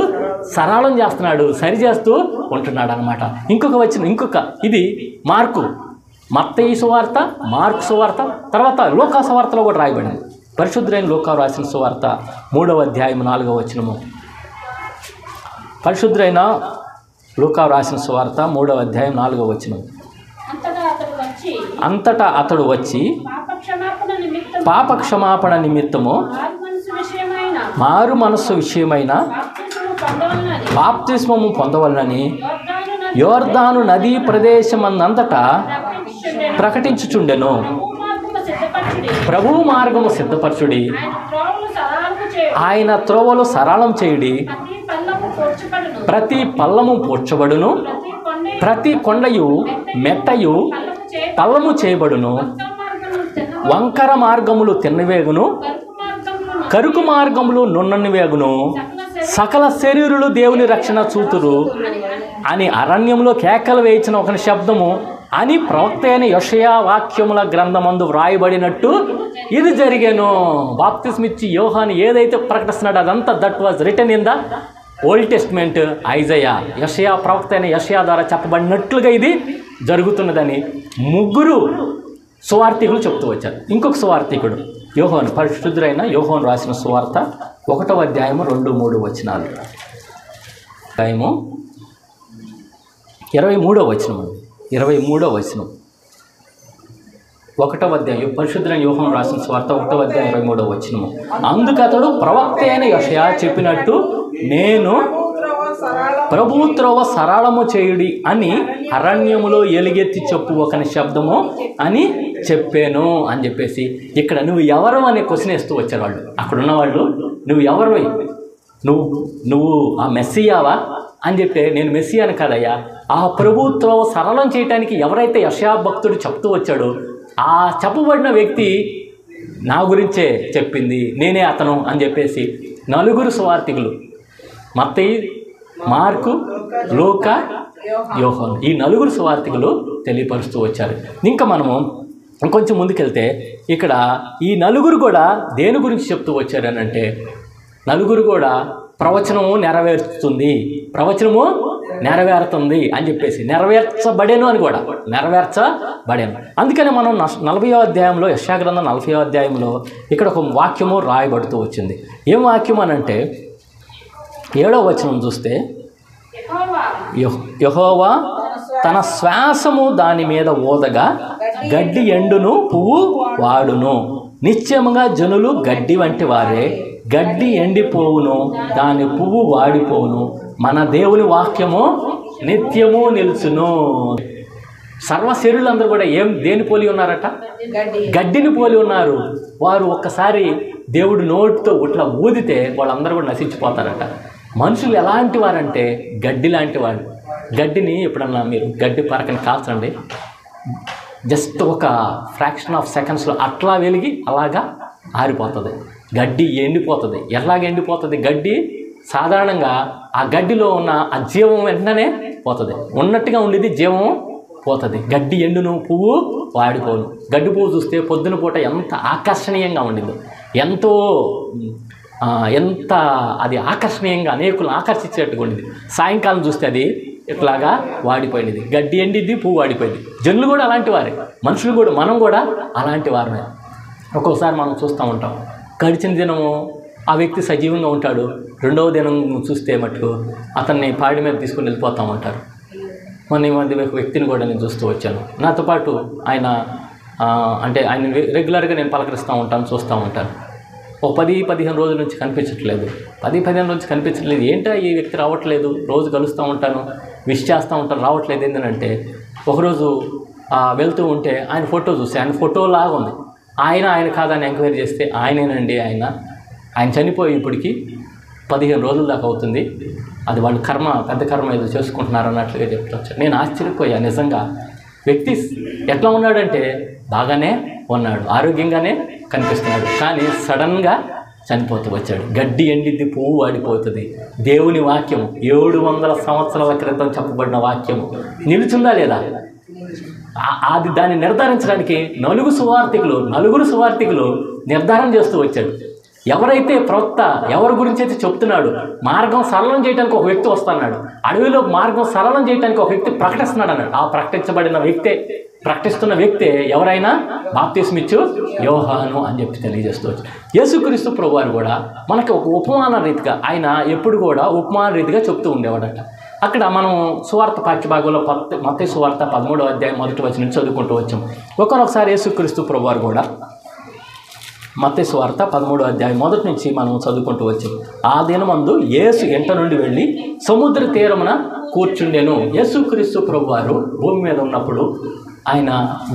సరళం చేస్తున్నాడు, సరి చేస్తూ ఉంటున్నాడు అనమాట. ఇంకొక ఇది మార్కు మత్తయి సువార్త, మార్కు సువార్త, తర్వాత లూకా సువార్తలో కూడా రాయబడింది. పరిశుద్ధులైన లూకా రాసిన సువార్త 3వ అధ్యాయం 4వ వచనము. పరిశుద్ధులైన లూకా రాసిన సువార్త 3వ అధ్యాయం 4వ వచనం. అంతటా అతడు వచ్చి పాప క్షమాపణ నిమిత్తము మారు మనస్సు విషయమైన బాప్తిస్మము పొందవలనని యోర్దాను నదీ ప్రదేశమందంతటా ప్రకటించుచుండెను. ప్రభువు మార్గము సిద్ధపరచుడి, ఆయన త్రోవలు సరళం చేయుడి, ప్రతి పల్లము పూడ్చబడును, ప్రతి కొండయు మెట్టయు పల్లము చేయబడును, వంకర మార్గములు తిన్నవేగును, కరుకు మార్గములు నున్ననివేగును, సకల శరీరులు దేవుని రక్షణ చూతురు అని అరణ్యంలో కేకలు వేయించిన ఒక శబ్దము అని ప్రవక్త అయిన యెషయా వాక్యముల గ్రంథమందు వ్రాయబడినట్టు ఇది జరిగాను. బాప్తిస్మిచ్చి యోహాను ఏదైతే ప్రకటిస్తున్నాడో అదంతా that was return in the old testament. Isaiah, యెషయా ప్రవక్త అయిన యెషయా ద్వారా చెప్పబడినట్లుగా ఇది జరుగుతున్నదని 3 సువార్థికులు చెప్తూ వచ్చారు. ఇంకొక సువార్థికుడు యోహాను, పరిశుద్ధుడైన యోహాను రాసిన సువార్త 1వ అధ్యాయము 2-3 వచనాలు. అధ్యాయము 23వ వచనం. 23వ వచనం 1వ అధ్యాయం పరిశుద్ధులైన యోహాను రాసిన సువార్త 1వ అధ్యాయం 23వ వచనము. అందుకు అతడు ప్రవక్త అయిన యెషయా చెప్పినట్టు నేను ప్రభువు త్రోవ సరళము చేయుడి అని అరణ్యములో ఎలుగెత్తి చెప్పు ఒక శబ్దము అని చెప్పాను అని చెప్పేసి ఇక్కడ నువ్వు ఎవరు అనే క్వశ్చన్ వేస్తూ వచ్చారు వాళ్ళు. అక్కడ ఉన్నవాళ్ళు నువ్వు ఎవరు, నువ్వు ఆ మెస్సియావా అని చెప్తే నేను మెస్సియాను కాదయ్యా, ఆ ప్రభువు త్రోవ సరళం చేయడానికి ఎవరైతే యెషయా భక్తుడు చెప్తూ వచ్చాడో ఆ చెప్పబడిన వ్యక్తి నా గురించే చెప్పింది, నేనే అతను అని చెప్పేసి 4 సువార్థికులు మత్తయి, మార్కు, లూకా, యోహాను ఈ 4 సువార్థికులు తెలియపరుస్తూ వచ్చారు. ఇంకా మనము ఇంకొంచెం ముందుకెళ్తే ఇక్కడ ఈ 4 కూడా దేని గురించి చెప్తూ వచ్చారు అని అంటే 4 కూడా ప్రవచనము నెరవేరుతుంది అని చెప్పేసి నెరవేర్చబడేను అని కూడా నెరవేర్చబడేను. అందుకని మనం 40వ అధ్యాయంలో యెషయా గ్రంథం 40వ అధ్యాయంలో ఇక్కడ ఒక వాక్యము రాయబడుతూ వచ్చింది. ఏం వాక్యం అని అంటే 7వ వచనం చూస్తే యెహోవా తన శ్వాసము దాని మీద ఊదగా గడ్డి ఎండును, పువ్వు వాడును, నిశ్చయముగా జనులు గడ్డి వంటి వారే, గడ్డి ఎండిపోవును, దాని పువ్వు వాడిపోవును, మన దేవుని వాక్యము నిత్యము నిలుచును. సర్వశరీరులందరూ కూడా దేని పోలి ఉన్నారట? గడ్డిని పోలి ఉన్నారు. వారు ఒక్కసారి దేవుడు నోటితో ఇట్లా ఊదితే వాళ్ళందరూ కూడా నశించిపోతారట. మనుషులు ఎలాంటి వారంటే గడ్డి లాంటి వాడు. గడ్డిని ఎప్పుడన్నా మీరు గడ్డి పరకని కాల్చండి, జస్ట్ ఒక ఫ్రాక్షన్ ఆఫ్ సెకండ్స్లో అట్లా వెలిగి అలాగా ఆరిపోతుంది. గడ్డి ఎండిపోతుంది. ఎలాగ ఎండిపోతుంది? గడ్డి సాధారణంగా ఆ గడ్డిలో ఉన్న ఆ జీవం వెంటనే పోతుంది, ఉన్నట్టుగా ఉండేది జీవం పోతుంది. గడ్డి ఎండును, పువ్వు వాడిపోను. గడ్డి పువ్వు చూస్తే పొద్దున పూట ఎంత ఆకర్షణీయంగా ఉండిందో, ఎంత అది ఆకర్షణీయంగా అనేకులను ఆకర్షించేట్టుగా ఉండేది. సాయంకాలం చూస్తే అది ఇట్లాగా వాడిపోయింది. గడ్డి ఎండిద్ది, పువ్వు వాడిపోయింది. జనులు కూడా అలాంటి వారే, మనుషులు కూడా, మనం కూడా అలాంటి వారమే. ఒక్కొక్కసారి మనం చూస్తూ ఉంటాం, గడిచిన దినము ఆ వ్యక్తి సజీవంగా ఉంటాడు, 2వ దినం చూస్తే మటుకు అతన్ని పాడి మీద తీసుకుని వెళ్ళిపోతూ ఉంటారు. మొన్న ఈ మధ్య వ్యక్తిని కూడా నేను చూస్తూ వచ్చాను. నాతో పాటు ఆయన రెగ్యులర్గా నేను పలకరిస్తూ ఉంటాను, చూస్తూ ఉంటాను. ఒక 10-15 రోజుల నుంచి కనిపించట్లేదు. 10-15 నుంచి కనిపించట్లేదు. ఏంటో ఈ వ్యక్తి రావట్లేదు. రోజు కలుస్తూ ఉంటాను, విష్ చేస్తూ ఉంటాను, రావట్లేదు. ఏంటంటే ఒకరోజు వెళ్తూ ఉంటే ఆయన ఫోటో చూస్తే ఆయన ఫోటోలాగా ఉంది. ఆయన కాదని ఎంక్వైరీ చేస్తే ఆయనేనండి. ఆయన చనిపోయి ఇప్పటికి 15 రోజుల దాకా అవుతుంది. అది వాళ్ళు పెద్ద కర్మ ఏదో చేసుకుంటున్నారు అన్నట్లుగా చెప్తూ వచ్చారు. నేను ఆశ్చర్యపోయా. నిజంగా వ్యక్తి ఎట్లా ఉన్నాడంటే బాగానే ఉన్నాడు, ఆరోగ్యంగానే కనిపిస్తున్నాడు, కానీ సడన్గా చనిపోతూ వచ్చాడు. గడ్డి ఎండిద్ది, పువ్వు వాడిపోతుంది. దేవుని వాక్యము 700 సంవత్సరాల క్రితం చెప్పబడిన వాక్యము నిలుచుందా లేదా? దాన్ని నిర్ధారించడానికి 4 సువార్థికులు నిర్ధారణ చేస్తూ వచ్చాడు. ఎవరైతే ప్రవక్త ఎవరి గురించి అయితే చెప్తున్నాడు, మార్గం సరళం చేయడానికి ఒక వ్యక్తి వస్తున్నాడు, అడవిలో మార్గం సరళం చేయడానికి ఒక వ్యక్తి ప్రకటిస్తున్నాడు అన్నాడు. ఆ ప్రకటించబడిన వ్యక్తే ప్రకటిస్తున్న వ్యక్తే ఎవరైనా బాప్తిస్మిచ్చు యోహాను అని చెప్పి తెలియజేస్తూ వచ్చారు. యేసుక్రీస్తు ప్రభువారు కూడా మనకి ఒక ఉపమాన రీతిగా ఆయన ఎప్పుడు కూడా ఉపమాన రీతిగా చెప్తూ ఉండేవాడట. అక్కడ మనం సువార్త పాఠ్యభాగంలో మత్తయి సువార్త 13వ అధ్యాయం 1వ వచనం నుంచి చదువుకుంటూ వచ్చాం. ఒకసారి యేసుక్రీస్తు ప్రభువారు కూడా మత్తయి సువార్త 13వ అధ్యాయం 1 నుంచి మనం చదువుకుంటూ వచ్చాం. ఆ దినమందు యేసు ఇంట నుండి వెళ్ళి సముద్ర తీరమున కూర్చుండెను. యేసుక్రీస్తు ప్రభువారు భూమి మీద ఉన్నప్పుడు ఆయన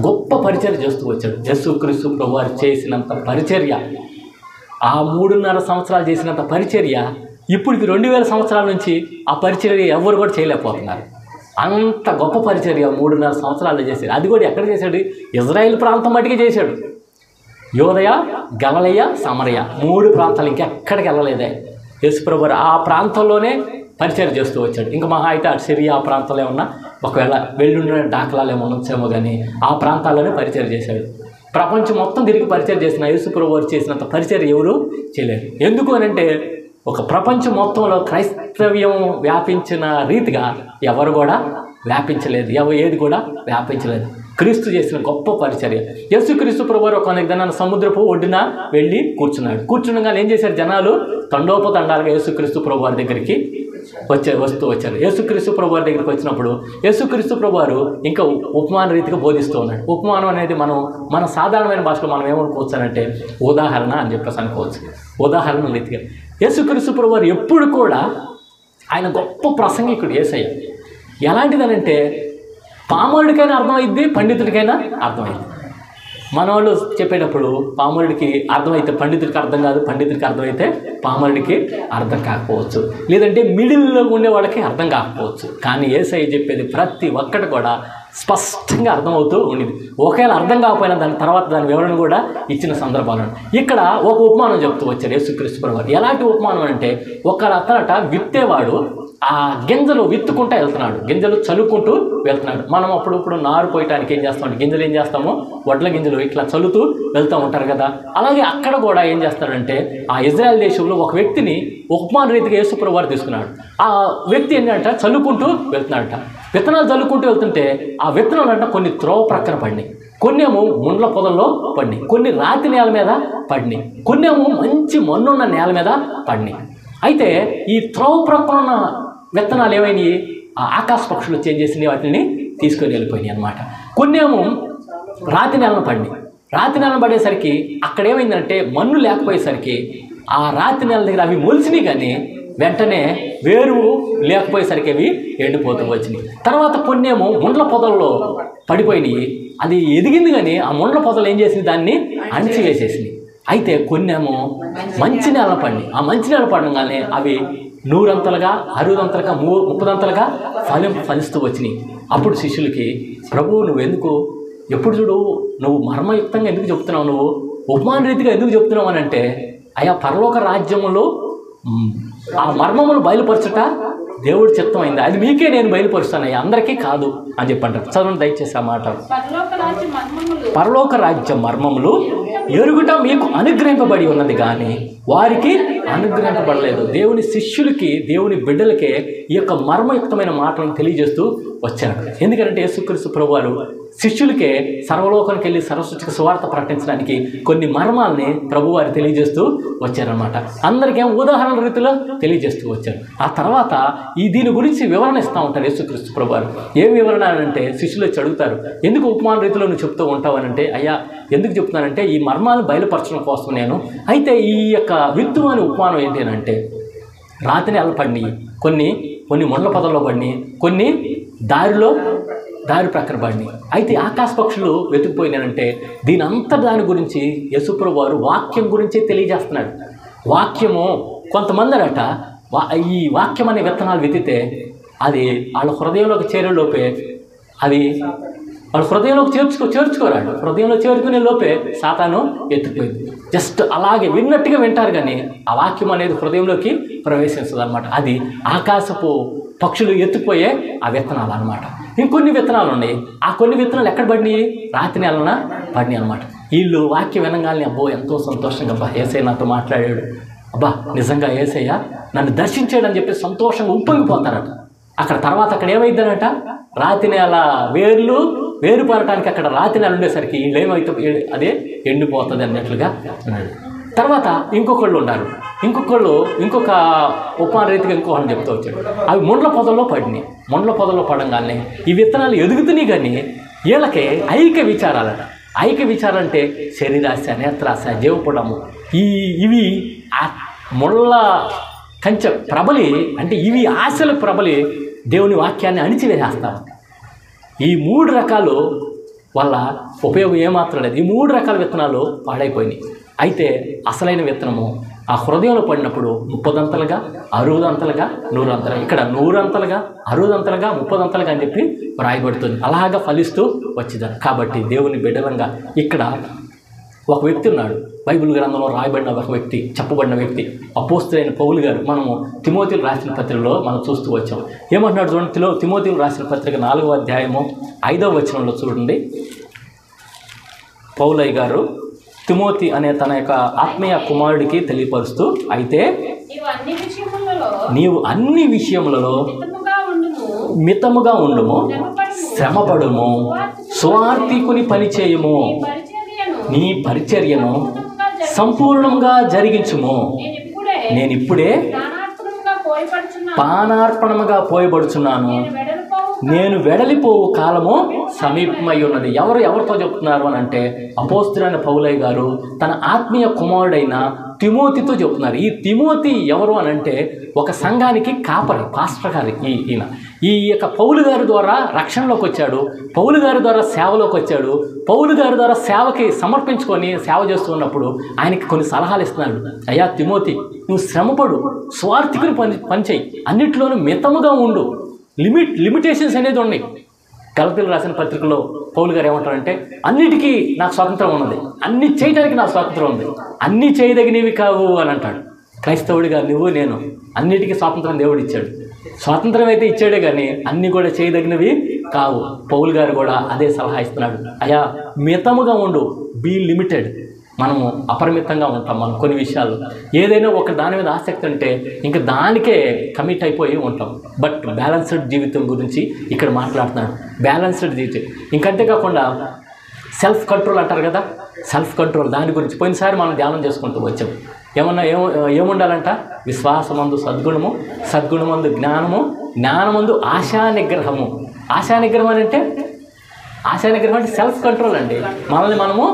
గొప్ప పరిచర్య చేస్తూ వచ్చాడు. యేసుక్రీస్తు ప్రభువారు చేసినంత పరిచర్య, ఆ 3.5 సంవత్సరాలు చేసినంత పరిచర్య ఇప్పటికి 2000 సంవత్సరాల నుంచి ఆ పరిచర్య ఎవరు కూడా చేయలేకపోతున్నారు. అంత గొప్ప పరిచర్య 3.5 సంవత్సరాలు చేశాడు. అది కూడా ఎక్కడ చేశాడు? ఇజ్రాయిల్ ప్రాంతం మట్టికి చేశాడు. యోదయ, గలిలయ, సమరయ 3 ప్రాంతాలు, ఇంకెక్కడికి వెళ్ళలేదే యేసుప్రభువారు. ఆ ప్రాంతంలోనే పరిచయం చేస్తూ వచ్చాడు. ఇంకా మహా అయితే అటు సిరియా ఆ ప్రాంతాల్లో ఏమన్నా ఒకవేళ వెళ్ళుండిన దాఖలాలు ఏమన్నా వచ్చేమో కానీ ఆ ప్రాంతాల్లోనే పరిచయం చేశాడు. ప్రపంచం మొత్తం తిరిగి పరిచయం చేసిన యేసుప్రభువారు చేసినంత పరిచయం ఎవరు చేయలేరు. ఎందుకు అని అంటే ఒక ప్రపంచం మొత్తంలో క్రైస్తవ్యం వ్యాపించిన రీతిగా ఎవరు కూడా వ్యాపించలేదు, ఏది కూడా వ్యాపించలేదు. క్రీస్తు చేసిన గొప్ప పరిచర్య. యేసుక్రీస్తు ప్రభువారు ఒక దినాన సముద్రపు ఒడ్డున వెళ్ళి కూర్చుండగా ఏం చేశారు? జనాలు తండోపతండాలుగా యేసుక్రీస్తు ప్రభువారి దగ్గరికి వస్తూ వచ్చారు. యేసుక్రీస్తు ప్రభువారి దగ్గరికి వచ్చినప్పుడు యేసుక్రీస్తు ప్రభువారు ఇంకా ఉపమాన రీతిగా బోధిస్తూ ఉన్నాడు. ఉపమానం అనేది మన సాధారణమైన భాషలో మనం ఏమనుకోవచ్చు అంటే ఉదాహరణ అని చెప్పేసి అనుకోవచ్చు. ఉదాహరణ రీతిగా యేసుక్రీస్తు ప్రభువారు ఎప్పుడు కూడా ఆయన గొప్ప ప్రసంగికుడు. యేసయ్య ఎలాంటిదనంటే పామరుడికైనా అర్థమైద్ది, పండితుడికైనా అర్థమైంది. మన వాళ్ళు చెప్పేటప్పుడు పామరుడికి అర్థమైతే పండితుడికి అర్థం కాదు, పండితుడికి అర్థమైతే పామరుడికి అర్థం కాకపోవచ్చు, లేదంటే మిడిల్లో ఉండే వాళ్ళకి అర్థం కాకపోవచ్చు. కానీ యేసయ్య చెప్పేది ప్రతి ఒక్కటి కూడా స్పష్టంగా అర్థమవుతూ ఉండేది. ఒకవేళ అర్థం కాకపోయినా దాని తర్వాత దాని వివరణ కూడా ఇచ్చిన సందర్భాలు. ఇక్కడ ఒక ఉపమానం చెప్తూ వచ్చారు యేసుక్రీస్తు ప్రభువారు. ఎలాంటి ఉపమానం అంటే ఒక అతనట విత్తేవాడు ఆ గింజలు విత్తుకుంటూ వెళ్తున్నాడు, గింజలు చల్లుకుంటూ వెళ్తున్నాడు. మనం అప్పుడప్పుడు నారు పోయటానికి ఏం చేస్తామంటే గింజలు ఏం చేస్తామో వడ్ల గింజలు ఇట్లా చల్లుతూ వెళ్తూ ఉంటారు కదా. అలాగే అక్కడ కూడా ఏం చేస్తాడంటే ఆ ఇజ్రాయెల్ దేశంలో ఒక వ్యక్తిని ఉపమాన రీతిగా యేసు ప్రభువారు తీసుకున్నాడు. ఆ వ్యక్తి ఏంటంటే చల్లుకుంటూ వెళ్తున్నాడట. విత్తనాలు చల్లుకుంటూ వెళ్తుంటే ఆ విత్తనాలు అంటే కొన్ని త్రోవ ప్రక్కన పడినాయి, కొన్ని ఏమో ముండ్ల పొదల్లో పడినాయి, కొన్ని రాతి నేల మీద పడినాయి, కొన్ని ఏమో మంచి మన్నున్న నేల మీద పడినాయి. అయితే ఈ త్రోవ ప్రక్కన ఉన్న విత్తనాలు ఏమైనాయి? ఆ ఆకాశ పక్షులు వచ్చి ఏం చేసినాయి? వాటిని తీసుకొని వెళ్ళిపోయినాయి అనమాట. కొన్ని ఏమో రాతి నేలను పడినాయి. రాతి నేలను పడేసరికి అక్కడ ఏమైందంటే మన్ను లేకపోయేసరికి ఆ రాతి నేల దగ్గర అవి మొలిసినాయి, కానీ వెంటనే వేరు లేకపోయేసరికి అవి ఎండిపోతూ వచ్చినాయి. తర్వాత కొన్ని ఏమో ముండ్ల పొదల్లో పడిపోయినాయి. అది ఎదిగింది కానీ ఆ ముండ్ల పొదలు ఏం చేసింది? దాన్ని అణిచివేసేసినాయి. అయితే కొన్నేమో మంచి నేల పడి, ఆ మంచి నేల పడగానే అవి 100 అంతలుగా 60 అంతలుగా 30 అంతలుగా ఫలిస్తూ వచ్చినాయి. అప్పుడు శిష్యులకి, ప్రభువు నువ్వెందుకు ఎప్పుడు చూడు నువ్వు మర్మయుక్తంగా ఎందుకు చెప్తున్నావు, నువ్వు ఉపమాన రీతిగా ఎందుకు చెప్తున్నావు అని అంటే, అయా పరలోక రాజ్యములో ఆ మర్మములు బయలుపరచుట దేవుడి చిత్తమైంది, అది మీకే నేను బయలుపరుస్తానయ్యా, అందరికీ కాదు అని చెప్పంటారు. చదవండి దయచేసి ఆ మాట. పరలోక రాజ్య మర్మములు ఎరుగుట మీకు అనుగ్రహింపబడి ఉన్నది కానీ వారికి అనుగ్రహింపబడలేదు. దేవుని శిష్యులకి, దేవుని బిడ్డలకే ఈ యొక్క మర్మయుక్తమైన మాటలను తెలియజేస్తూ వచ్చాడు. ఎందుకంటే యేసుక్రీస్తు ప్రభువారు శిష్యులకే సర్వలోకానికి వెళ్ళి సర్వసృష్టికి సువార్త ప్రకటించడానికి కొన్ని మర్మాలని ప్రభువారు తెలియజేస్తూ వచ్చారనమాట. అందరికేం ఉదాహరణ రీతిలో తెలియజేస్తూ వచ్చారు. ఆ తర్వాత దీని గురించి వివరణ ఇస్తూ ఉంటారు యేసుక్రీస్తు ప్రభువారు. ఏం వివరణ అంటే శిష్యులు వచ్చి అడుగుతారు, ఎందుకు ఉపమాన రీతిలో నువ్వు చెప్తూ ఉంటావనంటే, అయ్యా ఎందుకు చెప్తున్నానంటే ఈ మర్మాలను బయలుపరచడం కోసం నేను. అయితే ఈ యొక్క విత్తు అనే ఉపమానం ఏంటి అని అంటే, రాతి నేల పడినాయి, కొన్ని ముండ్ల పొదల్లో పడినాయి, కొన్ని దారి ప్రక్కన పడినాయి. అయితే ఆకాశ పక్షులు వెతుకుపోయినాయంటే దాని గురించి యేసుప్రభువు వారు వాక్యం గురించి తెలియజేస్తున్నాడు. వాక్యము కొంతమంది అట ఈ వాక్యం అనే విత్తనాలు వెతితే అది వాళ్ళ హృదయంలోకి చేరేలోపే అది వాళ్ళ హృదయంలోకి చేర్చుకోరాడు. హృదయంలో చేరుకునే లోపే సాతాను ఎత్తుకుపోయింది. జస్ట్ అలాగే విన్నట్టుగా వింటారు కానీ ఆ వాక్యం అనేది హృదయంలోకి ప్రవేశిస్తుంది అనమాట. అది ఆకాశపు పక్షులు ఎత్తుకుపోయే ఆ విత్తనాలు అనమాట. ఇంకొన్ని విత్తనాలు ఉన్నాయి. ఆ కొన్ని విత్తనాలు ఎక్కడ పడినాయి? రాతి నేలన పడినాయి అనమాట. వీళ్ళు వాక్యం వినగానే అబ్బో ఎంతో సంతోషంగా, అబ్బా యేసయ్య నాతో మాట్లాడాడు, అబ్బా నిజంగా యేసయ్య నన్ను దర్శించాడని చెప్పి సంతోషంగా ఉప్పొంగిపోతారట. అక్కడ ఏమైందనట, రాతి నేల వేర్లు వేరుపడటానికి అక్కడ రాతి నెల ఉండేసరికి వీళ్ళు ఏమైతే అదే ఎండిపోతుంది అన్నట్లుగా అన్నాడు. తర్వాత ఇంకొకళ్ళు ఉన్నారు. ఇంకొక ఉపమాన రీతిగా ఇంకొకళ్ళు చెప్తూ వచ్చాడు. అవి ముండ్ల పొదల్లో పడినాయి. ముండ్ల పొదల్లో పడంగానే ఈ విత్తనాలు ఎదుగుతున్నాయి, కానీ వీళ్ళకి ఐక్య విచారాలట. ఐక్య విచారం అంటే శరీరాశ, నేత్రాశ, జీవపుడము, ఇవి ముళ్ళ కంచె ప్రబలి, అంటే ఇవి ఆశల ప్రబలి దేవుని వాక్యాన్ని అణిచివేసేస్తాం. ఈ 3 రకాలు వల్ల ఉపయోగం ఏమాత్రం లేదు. ఈ 3 రకాల విత్తనాలు పాడైపోయినాయి. అయితే అసలైన విత్తనము ఆ హృదయంలో పడినప్పుడు 30 అంతలుగా, 60 అంతలుగా, 100 అంతలుగా, ఇక్కడ 100 అంతలుగా, 60 అంతలుగా, 30 అంతలుగా అని చెప్పి రాయబడుతుంది. అలాగా ఫలిస్తూ వచ్చింది. కాబట్టి దేవుని బిడ్డలంగా ఇక్కడ ఒక వ్యక్తి ఉన్నాడు. బైబిల్ గ్రంథంలో రాయబడిన ఒక వ్యక్తి, చెప్పబడిన వ్యక్తి అపోస్తలుడైన పౌలు గారు. మనము తిమోతిలు రాసిన పత్రికలో మనం చూస్తూ వచ్చాం. ఏమంటున్నాడు చూడండి, తిమోతిలు రాసిన పత్రిక 4వ అధ్యాయము 5వ వచనంలో చూడండి. పౌలయ్య గారు తిమోతి అనే తన యొక్క ఆత్మీయ కుమారుడికి తెలియపరుస్తూ, అయితే నీవు అన్ని విషయములలో మితముగా ఉండుము, శ్రమపడుము, స్వార్థికుని పని చేయము, నీ పరిచర్యను సంపూర్ణంగా జరిగించుము. నేనిప్పుడే పానార్పణముగా పోయబడుచున్నాను, నేను వెడలిపోవు కాలము సమీపమై ఉన్నది. ఎవరితో చెప్తున్నారు అని అంటే అపోస్తలుడైన పౌలయ్య గారు తన ఆత్మీయ కుమారుడైన తిమోతితో చెప్తున్నారు. ఈ తిమోతి ఎవరు అని అంటే ఒక సంఘానికి కాపరి, పాస్టర్ గారు. ఈ యొక్క పౌలు గారి ద్వారా రక్షణలోకి వచ్చాడు, పౌలు గారి ద్వారా సేవలోకి వచ్చాడు. పౌలు గారి ద్వారా సేవకి సమర్పించుకొని సేవ చేస్తూ ఉన్నప్పుడు ఆయనకి కొన్ని సలహాలు ఇస్తున్నాడు. అయ్యా తిమోతి, నువ్వు శ్రమపడు, స్వార్థికుని పని చేయి, అన్నిట్లోనూ మితముగా ఉండు. లిమిటేషన్స్ అనేది ఉన్నాయి. గలతీయులకు రాసిన పత్రికలో పౌలు గారు ఏమంటారంటే, అన్నిటికీ నాకు స్వాతంత్రం ఉన్నది, అన్ని చేయడానికి నాకు స్వాతంత్రం ఉంది, అన్నీ చేయదగినవి కావు అని అంటాడు. క్రైస్తవుడిగా నువ్వు నేను అన్నిటికీ స్వాతంత్రం దేవుడు ఇచ్చాడు. స్వాతంత్రం అయితే ఇచ్చాడే కానీ అన్నీ కూడా చేయదగినవి కావు. పౌలు గారు కూడా అదే సలహా ఇస్తున్నాడు. అయ్యా మితముగా ఉండు, బీ లిమిటెడ్. మనము అపరిమితంగా ఉంటాం. మనం కొన్ని విషయాలు ఏదైనా ఒక దాని మీద ఆసక్తి ఉంటే ఇంకా దానికే కమిట్ అయిపోయి ఉంటాం. బట్ బ్యాలెన్స్డ్ జీవితం గురించి ఇక్కడ మాట్లాడుతున్నాడు. బ్యాలెన్స్డ్ జీవితం ఇంకంతే కాకుండా సెల్ఫ్ కంట్రోల్ అంటారు కదా, సెల్ఫ్ కంట్రోల్, దాని గురించి పోయినసారి మనం ధ్యానం చేసుకుంటూ వచ్చాం. ఏముండాలంట? విశ్వాసమందు సద్గుణము, సద్గుణమందు జ్ఞానము, జ్ఞానమందు ఆశా నిగ్రహము. ఆశా నిగ్రహం అంటే సెల్ఫ్ కంట్రోల్ అండి. మనల్ని మనము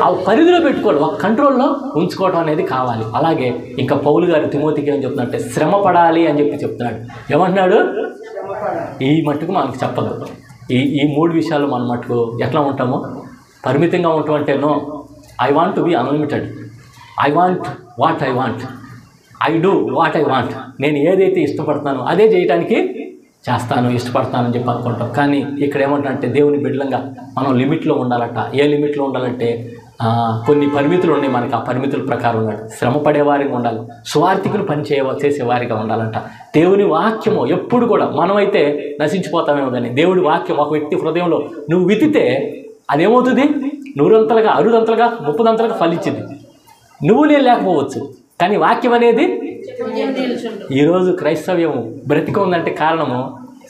ఆ పరిధిలో పెట్టుకోవాలి, ఒక కంట్రోల్లో ఉంచుకోవడం అనేది కావాలి. అలాగే ఇంకా పౌలు గారు తిమోతికి ఏం చెప్తున్నాడంటే శ్రమ పడాలి అని చెప్తున్నాడు. ఏమంటున్నాడు? ఈ మట్టుకు మనకు చెప్పదు. ఈ 3 విషయాలు మన మట్టుకు ఎట్లా ఉంటామో, పరిమితంగా ఉంటాం అంటే no, I want to be unlimited, I want what I want, I do what I want. నేను ఏదైతే ఇష్టపడతానో అదే చేయడానికి చేస్తాను, ఇష్టపడతానని చెప్పి అనుకుంటాం. కానీ ఇక్కడ ఏమంటారంటే దేవుని బిడ్డలంగా మనం లిమిట్లో ఉండాలట. ఏ లిమిట్లో ఉండాలంటే కొన్ని పరిమితులు ఉన్నాయి మనకి. ఆ పరిమితుల ప్రకారం ఉండాలి. శ్రమ పడేవారిగా ఉండాలి, స్వార్థికులు చేసేవారిగా ఉండాలంట. దేవుని వాక్యము ఎప్పుడు కూడా, మనమైతే నశించిపోతామేమో కానీ దేవుడి వాక్యం ఒక వ్యక్తి హృదయంలో నువ్వు విత్తితే అదేమవుతుంది? 100 అంతలుగా, 60 అంతలుగా, 30 అంతలుగా ఫలించింది. నువ్వు నేను లేకపోవచ్చు, కానీ వాక్యం అనేది ఈరోజు క్రైస్తవ్యం బ్రతిక ఉందంటే కారణము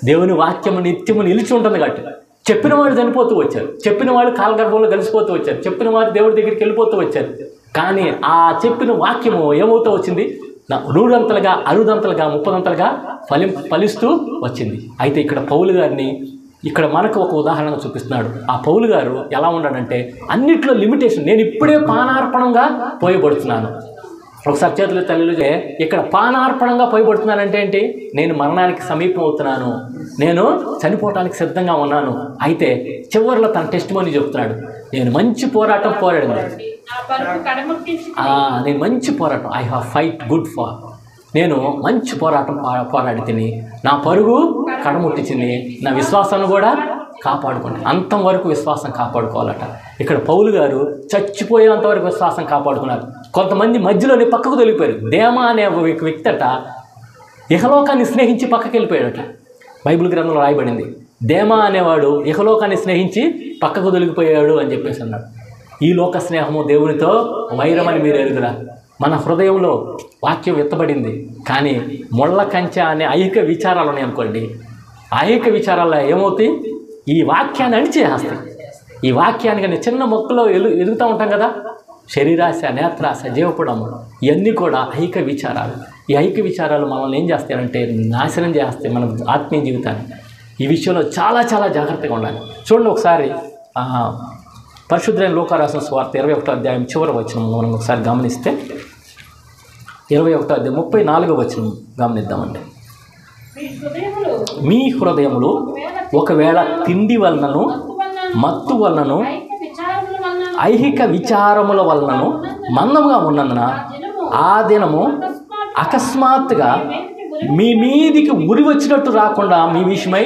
దేవుని వాక్యము నిత్యము నిలిచి ఉంటుంది. కాబట్టి చెప్పిన వాళ్ళు చనిపోతూ వచ్చారు, చెప్పిన వాళ్ళు కాలగర్భంలో కలిసిపోతూ వచ్చారు, చెప్పిన వారు దేవుడి దగ్గరికి వెళ్ళిపోతూ వచ్చారు. కానీ ఆ చెప్పిన వాక్యము ఏమవుతూ వచ్చింది? 100 అంతలుగా, 60 అంతలుగా, 30 అంతలుగా ఫలిస్తూ వచ్చింది. అయితే ఇక్కడ పౌలు గారిని ఇక్కడ మనకు ఒక ఉదాహరణగా చూపిస్తున్నాడు. ఆ పౌలు గారు ఎలా ఉన్నాడంటే అన్నిట్లో లిమిటేషన్. నేను ఇప్పుడే పానార్పణంగా పోయబడుతున్నాను. ఒకసారి చేతులు తల్లిలో ఇక్కడ పానార్పణంగా పోయబడుతున్నానంటే ఏంటి? నేను మరణానికి సమీపం అవుతున్నాను, నేను చనిపోవటానికి సిద్ధంగా ఉన్నాను. అయితే చివరిలో తన టెస్టిమోనీ చెప్తున్నాడు. నేను మంచి పోరాటం పోరాడింది, నేను మంచి పోరాటం, I have fight good far, నేను మంచి పోరాటం పోరాడి తిని నా పరుగు కడముట్టించింది, నా విశ్వాసాన్ని కూడా కాపాడుకోండి. అంతం వరకు విశ్వాసం కాపాడుకోవాలట. ఇక్కడ పౌలు గారు చచ్చిపోయేంత వరకు విశ్వాసం కాపాడుకున్నారు. కొంతమంది మధ్యలోనే పక్కకు తొలిగిపోయారు. దేమా అనే వ్యక్తి అట ఇహలోకాన్ని స్నేహించి పక్కకి వెళ్ళిపోయాడట. బైబిల్ గ్రంథంలో రాయబడింది, దేమా అనేవాడు ఇహలోకాన్ని స్నేహించి పక్కకు తొలిగిపోయాడు అని చెప్పేసి అన్నాడు. ఈ లోక స్నేహము దేవునితో వైరమని మీరు ఎరుగురా. మన హృదయంలో వాక్యం ఎత్తబడింది, కానీ ముళ్ళ కంచె అనే ఐహిక విచారాలు ఉన్నాయి అనుకోండి. ఐహిక విచారాల్లో ఏమవుతాయి? ఈ వాక్యాన్ని అణిచేస్తాయి. ఈ వాక్యాన్ని కానీ చిన్న మొక్కలో ఎదుగుతూ ఉంటాం కదా, శరీరాశ, నేత్రాశ, జీవపుడము, ఇవన్నీ కూడా ఐక విచారాలు. ఈ ఐక విచారాలు మనల్ని ఏం చేస్తాయంటే నాశనం చేస్తాయి మన ఆత్మీయ జీవితాన్ని. ఈ విషయంలో చాలా చాలా జాగ్రత్తగా ఉండాలి. చూడండి ఒకసారి పరిశుద్ధులైన లూకా రాసిన సువార్త 21వ అధ్యాయం చివరి వచనం మనం ఒకసారి గమనిస్తే, 21వ అధ్యాయం 34వ వచనం గమనిద్దామండి. మీ హృదయములు ఒకవేళ తిండి వలనను, మత్తు వలనను, ఐహిక విచారముల వలనను మందముగా ఉన్నందున ఆ దినము అకస్మాత్తుగా మీ మీదికి ఉరి వచ్చినట్టు రాకుండా మీ విషయమై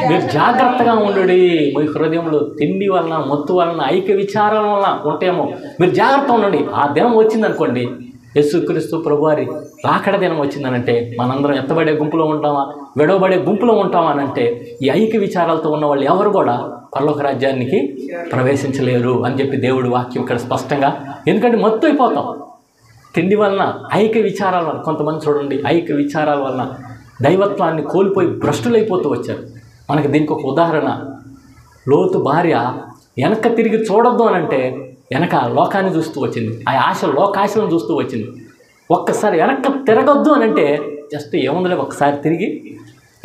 మీరు జాగ్రత్తగా ఉండండి. మీ హృదయంలో తిండి వలన, మత్తు వలన, ఐక్య విచారాల వలన ఉంటేమో మీరు జాగ్రత్తగా ఉండండి. ఆ దినం వచ్చిందనుకోండి, యేసుక్రీస్తు ప్రభువారి రాకడ దినం వచ్చిందనంటే మనందరం ఎత్తబడే గుంపులో ఉంటామా, విడవబడే గుంపులో ఉంటామా అనంటే ఈ ఐక్య విచారాలతో ఉన్న వాళ్ళు ఎవరు కూడా పరలోక రాజ్యానికి ప్రవేశించలేరు అని చెప్పి దేవుడి వాక్యం ఇక్కడ స్పష్టంగా. ఎందుకంటే మత్తు అయిపోతాం తిండి వలన, ఐక్య విచారాల వలన. కొంతమంది చూడండి ఐక్య విచారాల వలన దైవత్వాన్ని కోల్పోయి భ్రష్టులైపోతూ వచ్చారు. మనకి దీనికి ఒక ఉదాహరణ, లోతు భార్య వెనక తిరిగి చూడొద్దు అనంటే వెనక లోకాన్ని చూస్తూ వచ్చింది, ఆ లోకాశలను చూస్తూ వచ్చింది. ఒక్కసారి వెనక్కి తిరగొద్దు అనంటే జస్ట్ ఏముందిలే ఒక్కసారి తిరిగి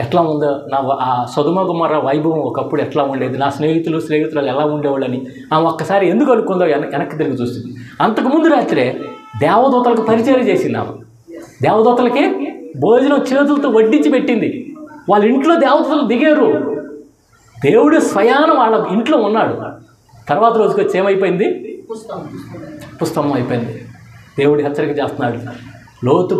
ఎట్లా ఉందో నా ఆ సొదొమ గొమొర్రా వైభవం ఒకప్పుడు ఎట్లా ఉండేది, నా స్నేహితులు ఎలా ఉండేవాళ్ళని ఆమె ఒక్కసారి ఎందుకు అనుకుందో వెనక్కి తిరిగి చూస్తుంది. అంతకుముందు రాత్రే దేవదూతలకు పరిచయం చేసింది ఆమె. దేవదూతలకి భోజనం చేతులతో వడ్డించి పెట్టింది. వాళ్ళ ఇంట్లో దేవదూతలు దిగారు. దేవుడు స్వయాన వాళ్ళ ఇంట్లో ఉన్నాడు. తర్వాత రోజుకి వచ్చి ఏమైపోయింది, పుస్తకం అయిపోయింది. దేవుడు హెచ్చరిక చేస్తున్నాడు. లోతు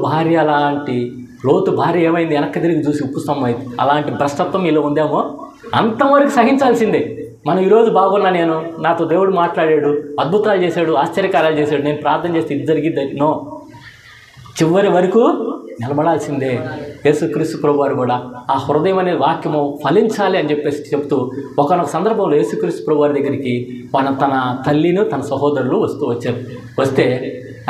భార్య ఏమైంది, వెనక్కి తిరిగి చూసి పుస్తకం అయింది. అలాంటి భ్రష్టత్వం ఇలా ఉందేమో అంతవరకు సహించాల్సిందే. మనం ఈరోజు బాగున్నా, నేను నాతో దేవుడు మాట్లాడాడు, అద్భుతాలు చేశాడు, ఆశ్చర్యకార్యాలు చేశాడు, నేను ప్రార్థన చేస్తే ఇది జరిగిద్ది, నో, చివరి వరకు నిలబడాల్సిందే. యేసుక్రీస్తు ప్రభువారు కూడా ఆ హృదయం అనే వాక్యము ఫలించాలి అని చెప్పేసి చెప్తూ ఒకనొక సందర్భంలో యేసుక్రీస్తు ప్రభువారి దగ్గరికి తన తల్లిను తన సహోదరులు వచ్చారు. వస్తే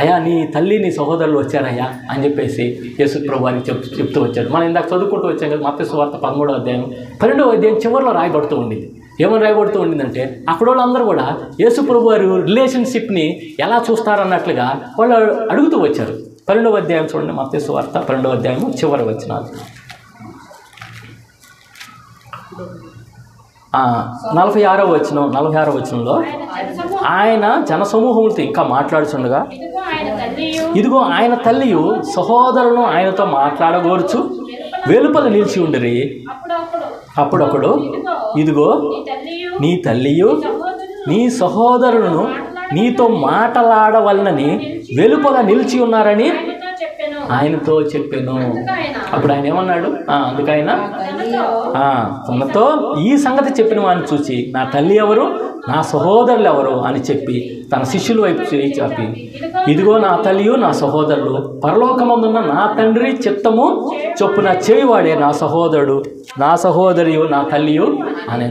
అయ్యా నీ తల్లి నీ సహోదరులు వచ్చారయ్యా అని చెప్పేసి యేసు ప్రభువారికి చెప్తూ వచ్చారు. మనం ఇందాక చదువుకుంటూ వచ్చాం కదా, మత్తయి సువార్త 13వ అధ్యాయం 12వ అధ్యాయం చివరిలో రాయబడుతూ ఉండింది. ఏమని రాయబడుతూ ఉండిందంటే అక్కడ వాళ్ళందరూ కూడా యేసు ప్రభువారు రిలేషన్షిప్ని ఎలా చూస్తారన్నట్లుగా వాళ్ళు అడుగుతూ వచ్చారు. 12వ అధ్యాయం చూడండి, మత్తయి సువార్త 12వ అధ్యాయం చివరి వచనాలు. 46వ వచనంలో ఆయన జనసమూహములతో ఇంకా మాట్లాడుచుండగా, ఇదిగో ఆయన తల్లియు సహోదరులను ఆయనతో మాట్లాడగోర్చు వెలుపల నిలిచి ఉండిరి. అప్పుడొకడు, ఇదిగో నీ తల్లియు నీ సహోదరులను నీతో మాట్లాడవలనని వెలుపల నిలిచి ఉన్నారని ఆయనతో చెప్పాను. అప్పుడు ఆయన ఏమన్నాడు, అందుకైనా తనతో ఈ సంగతి చెప్పిన వాడిని చూసి నా తల్లి ఎవరు, నా సహోదరులు ఎవరు అని చెప్పి తన శిష్యుల వైపు చేయి చాపి, ఇదిగో నా తల్లియు నా సహోదరులు, పరలోకమందున్న నా తండ్రి చిత్తము చొప్పున చేయువాడే నా సహోదరుడు, నా సహోదరియు, నా తల్లియు అని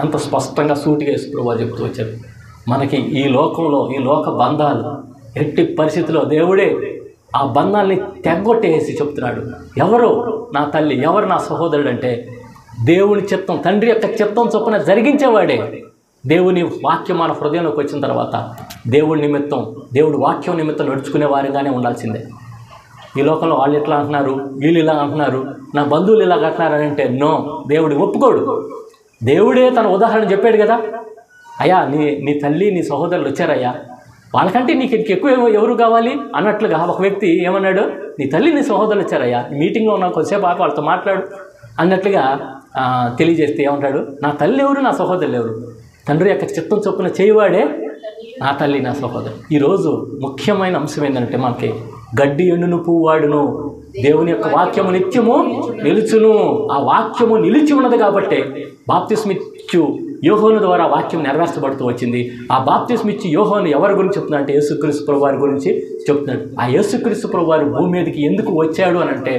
ఎంత స్పష్టంగా సూటిగా యేసు ప్రభువు చెప్తూ వచ్చారు. మనకి ఈ లోకంలో ఈ లోక బంధాలు ఎట్టి పరిస్థితిలో దేవుడే ఆ బంధాలని తెగొట్టేసి చెప్తున్నాడు. ఎవరు నా తల్లి, ఎవరు నా సహోదరుడు అంటే దేవుని చిత్తం, తండ్రి యొక్క చిత్తం చొప్పున జరిగించేవాడే. దేవుని వాక్యం మన హృదయంలోకి వచ్చిన తర్వాత దేవుడి నిమిత్తం, దేవుడి వాక్యం నిమిత్తం నడుచుకునే వారిగానే ఉండాల్సిందే. ఈ లోకంలో వాళ్ళు ఎట్లా అంటున్నారు, వీళ్ళు ఇలా అంటున్నారు, నా బంధువులు ఇలా అంటున్నారు అంటే నో, దేవుడు ఒప్పుకోడు. దేవుడే తన ఉదాహరణ చెప్పాడు కదా, అయ్యా నీ తల్లి నీ సహోదరులు వచ్చారయ్యా, వాళ్ళకంటే నీకు ఎక్కువ ఎవరు కావాలి అన్నట్లుగా ఒక వ్యక్తి ఏమన్నాడు, నీ తల్లి నీ సహోదరులు వచ్చారయ్యా, మీటింగ్లో ఉన్న కొద్దిసేపు ఆపి వాళ్ళతో మాట్లాడు అన్నట్లుగా తెలియజేస్తే ఏమంటాడు, నా తల్లి ఎవరు, నా సహోదరులు ఎవరు, తండ్రి యొక్క చిత్తం చొప్పున చేయవాడే నా తల్లి నా సహోదరు. ఈరోజు ముఖ్యమైన అంశం ఏంటంటే మనకి గడ్డి ఎండును పువ్వాడును, దేవుని యొక్క వాక్యము నిత్యము నిలుచును. ఆ వాక్యము నిలిచి ఉన్నది కాబట్టి బాప్తిస్మిచ్చు యోహోను ద్వారా వాక్యం నెరవేర్చబడుతూ వచ్చింది. ఆ బాప్తిస్మిచ్చి యోహోను ఎవరి గురించి చెప్తున్నా అంటే యేసుక్రీస్తు ప్రభువారి గురించి చెప్తున్నాడు. ఆ యేసుక్రీస్తు ప్రభువారు భూమి మీదకి ఎందుకు వచ్చాడు అని అంటే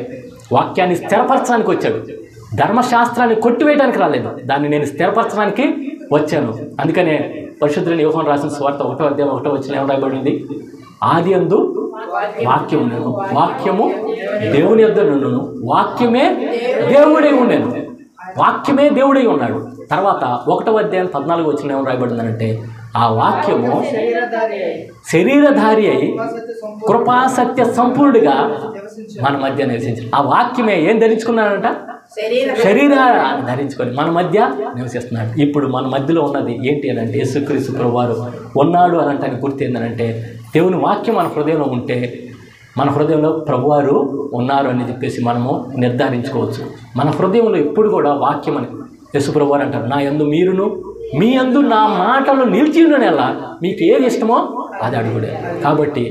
వాక్యాన్ని స్థిరపరచడానికి వచ్చాడు. ధర్మశాస్త్రాన్ని కొట్టివేయడానికి రాలేదు, దాన్ని నేను స్థిరపరచడానికి వచ్చాను. అందుకనే పరిశుద్ధులైన యోహోను రాసిన సువార్త 1వ అధ్యాయం 1వ వచనం ఏం రాయబడింది, ఆది యందు వాక్యము ఉండెను, వాక్యము దేవుని యొద్ద నుండును, వాక్యమే దేవుడే ఉండెను. వాక్యమే దేవుడై ఉన్నాడు. తర్వాత 1వ అధ్యాయం 14 వచనం ఏమని రాయబడిందంటే, ఆ వాక్యము శరీరధారి అయి కృపాసత్య సంపూర్ణుడిగా మన మధ్య నివసించాడు. ఆ వాక్యమే ఏం ధరించుకున్నాడంట? శరీరాన్ని ధరించుకొని మన మధ్య నివసిస్తున్నాడు. ఇప్పుడు మన మధ్యలో ఉన్నది ఏంటి అని అంటే, యేసుక్రీస్తు ప్రభువారు ఉన్నాడు అని అంటే గుర్తు ఏంటంటే, దేవుని వాక్యం మన హృదయంలో ఉంటే మన హృదయంలో ప్రభువారు ఉన్నారు అని చెప్పేసి మనము నిర్ధారించుకోవచ్చు. మన హృదయంలో ఎప్పుడు కూడా వాక్యం అని యేసు ప్రభువారు అంటారు, నా యందు మీరును మీ యందు నా మాటలు నిలిచి ఉండనేలా మీకు ఏది ఇష్టమో అది అడుగుడే. కాబట్టి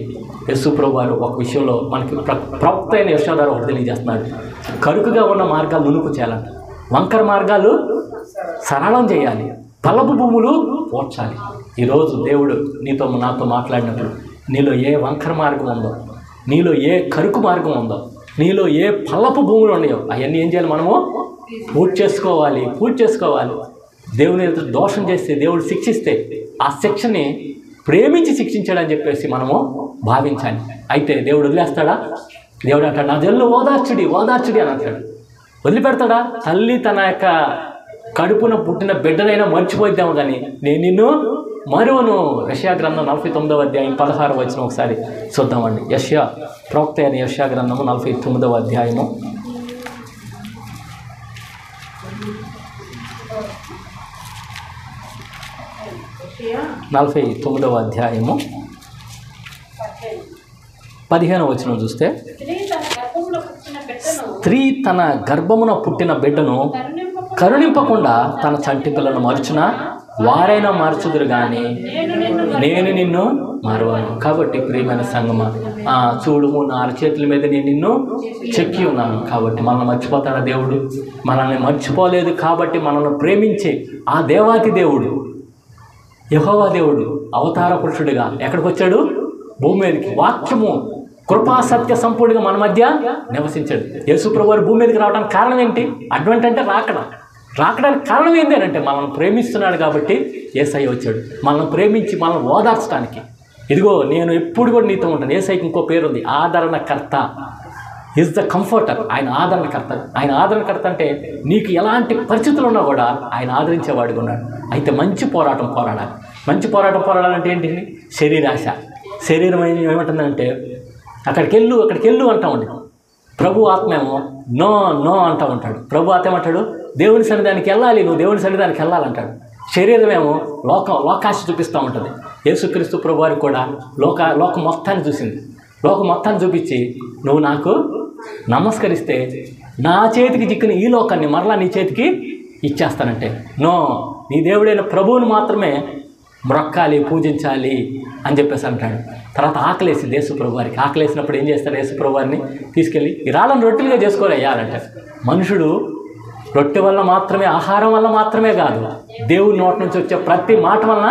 యేసు ప్రభువారు ఒక విషయంలో మనకి ప్రవక్త అయిన యెషయా ద్వారా ఒకటి తెలియజేస్తున్నాడు. కరుకుగా ఉన్న మార్గాలు నునుపు చేయాలంట, వంకర మార్గాలు సరళం చేయాలి, పల్లపు భూములు పోడ్చాలి. ఈరోజు దేవుడు నీతో నాతో మాట్లాడినప్పుడు నీలో ఏ వంకర మార్గం ఉందో, నీలో ఏ కరుకు మార్గం ఉందో, నీలో ఏ పల్లపు భూములు ఉన్నాయో అవన్నీ ఏం చేయాలి? మనము పూర్తి చేసుకోవాలి. దేవుని ఎదుట దోషం చేస్తే దేవుడు శిక్షిస్తే ఆ శిక్షని ప్రేమించి శిక్షించాడని చెప్పేసి మనము భావించాలి. అయితే దేవుడు వదిలేస్తాడా? దేవుడు అంటాడు, నా జల్లు ఓదార్చుడి అని అంటాడు. వదిలిపెడతాడా? తల్లి తన యొక్క కడుపున పుట్టిన బిడ్డనైనా మర్చిపోయిద్దాము కానీ నేను నిన్ను మరువను. యెషయా గ్రంథం 49వ అధ్యాయం 16వ వచనం ఒకసారి చూద్దామండి. యెషయా ప్రవక్త అయిన యెషయా గ్రంథము 49వ అధ్యాయము 49వ అధ్యాయము 15వ వచనం చూస్తే, స్త్రీ తన గర్భమున పుట్టిన బిడ్డను కరుణింపకుండా తన చంటి పిల్లను మరుచునా వారైనా మార్చుదురు కానీ నేను నిన్ను మరవను. కాబట్టి ప్రియమైన సంగమా, చూడుము నా అరచేతుల మీద నేను నిన్ను చెక్కి ఉన్నాను. కాబట్టి మనల్ని మర్చిపోతాడా దేవుడు? మనల్ని మర్చిపోలేదు. కాబట్టి మనల్ని ప్రేమించే ఆ దేవాతి దేవుడు, యెహోవా దేవుడు అవతార పురుషుడిగా ఎక్కడికి వచ్చాడు? భూమి మీదకి. వాక్యము కృపా సత్య సంపూర్ణంగా మన మధ్య నివసించాడు. యేసు ప్రభువారు భూమి మీదకి రావడానికి కారణం ఏంటి? అడ్వెంట్ అంటే రాకడానికి కారణం ఏంటి అని అంటే, మనల్ని ప్రేమిస్తున్నాడు కాబట్టి యేసయ్య వచ్చాడు. మనల్ని ప్రేమించి మనల్ని ఓదార్చడానికి. ఇదిగో నేను ఎప్పుడు కూడా నీతో ఉంటాను. యేసయ్యకి ఇంకో పేరు ఉంది, ఆదరణకర్త. Is the comforter. ఆయన ఆదరణకర్త అంటే నీకు ఎలాంటి పరిస్థితులు ఉన్నా కూడా ఆయన ఆదరించేవాడిగా ఉన్నాడు. అయితే మంచి పోరాటం పోరాడాలంటే ఏంటి? శరీరాశ. శరీరం ఏమంటుందంటే అక్కడికి వెళ్ళు అంటా ఉండి, ప్రభు ఆత్మేమో నో అంటూ ఉంటాడు. ప్రభు ఆత్మ ఏమంటాడు? దేవుని సన్నిధానికి వెళ్ళాలి, నువ్వు దేవుని సన్నిధానికి వెళ్ళాలంటాడు. శరీరమేమో లోకాశ చూపిస్తూ ఉంటుంది. యేసుక్రీస్తు ప్రభువారికి కూడా లోకం మొత్తాన్ని చూసింది. లోకం మొత్తాన్ని చూపించి, నువ్వు నాకు నమస్కరిస్తే నా చేతికి చిక్కిన ఈ లోకాన్ని మరలా నీ చేతికి ఇచ్చేస్తానంటే, నో, నీ దేవుడైన ప్రభువుని మాత్రమే మ్రొక్కాలి, పూజించాలి అని చెప్పేసి అంటాడు. తర్వాత ఆకలేసింది యేసు ప్రభువారికి. ఆకలేసినప్పుడు ఏం చేస్తారు? యేసు ప్రభువారిని తీసుకెళ్ళి ఈ రాళ్ళను రొట్టెలుగా చేసుకొని వేయాలంటే, మనుషుడు రొట్టె వల్ల మాత్రమే, ఆహారం వల్ల మాత్రమే కాదు, దేవుని నోటి నుంచి వచ్చే ప్రతి మాట వలన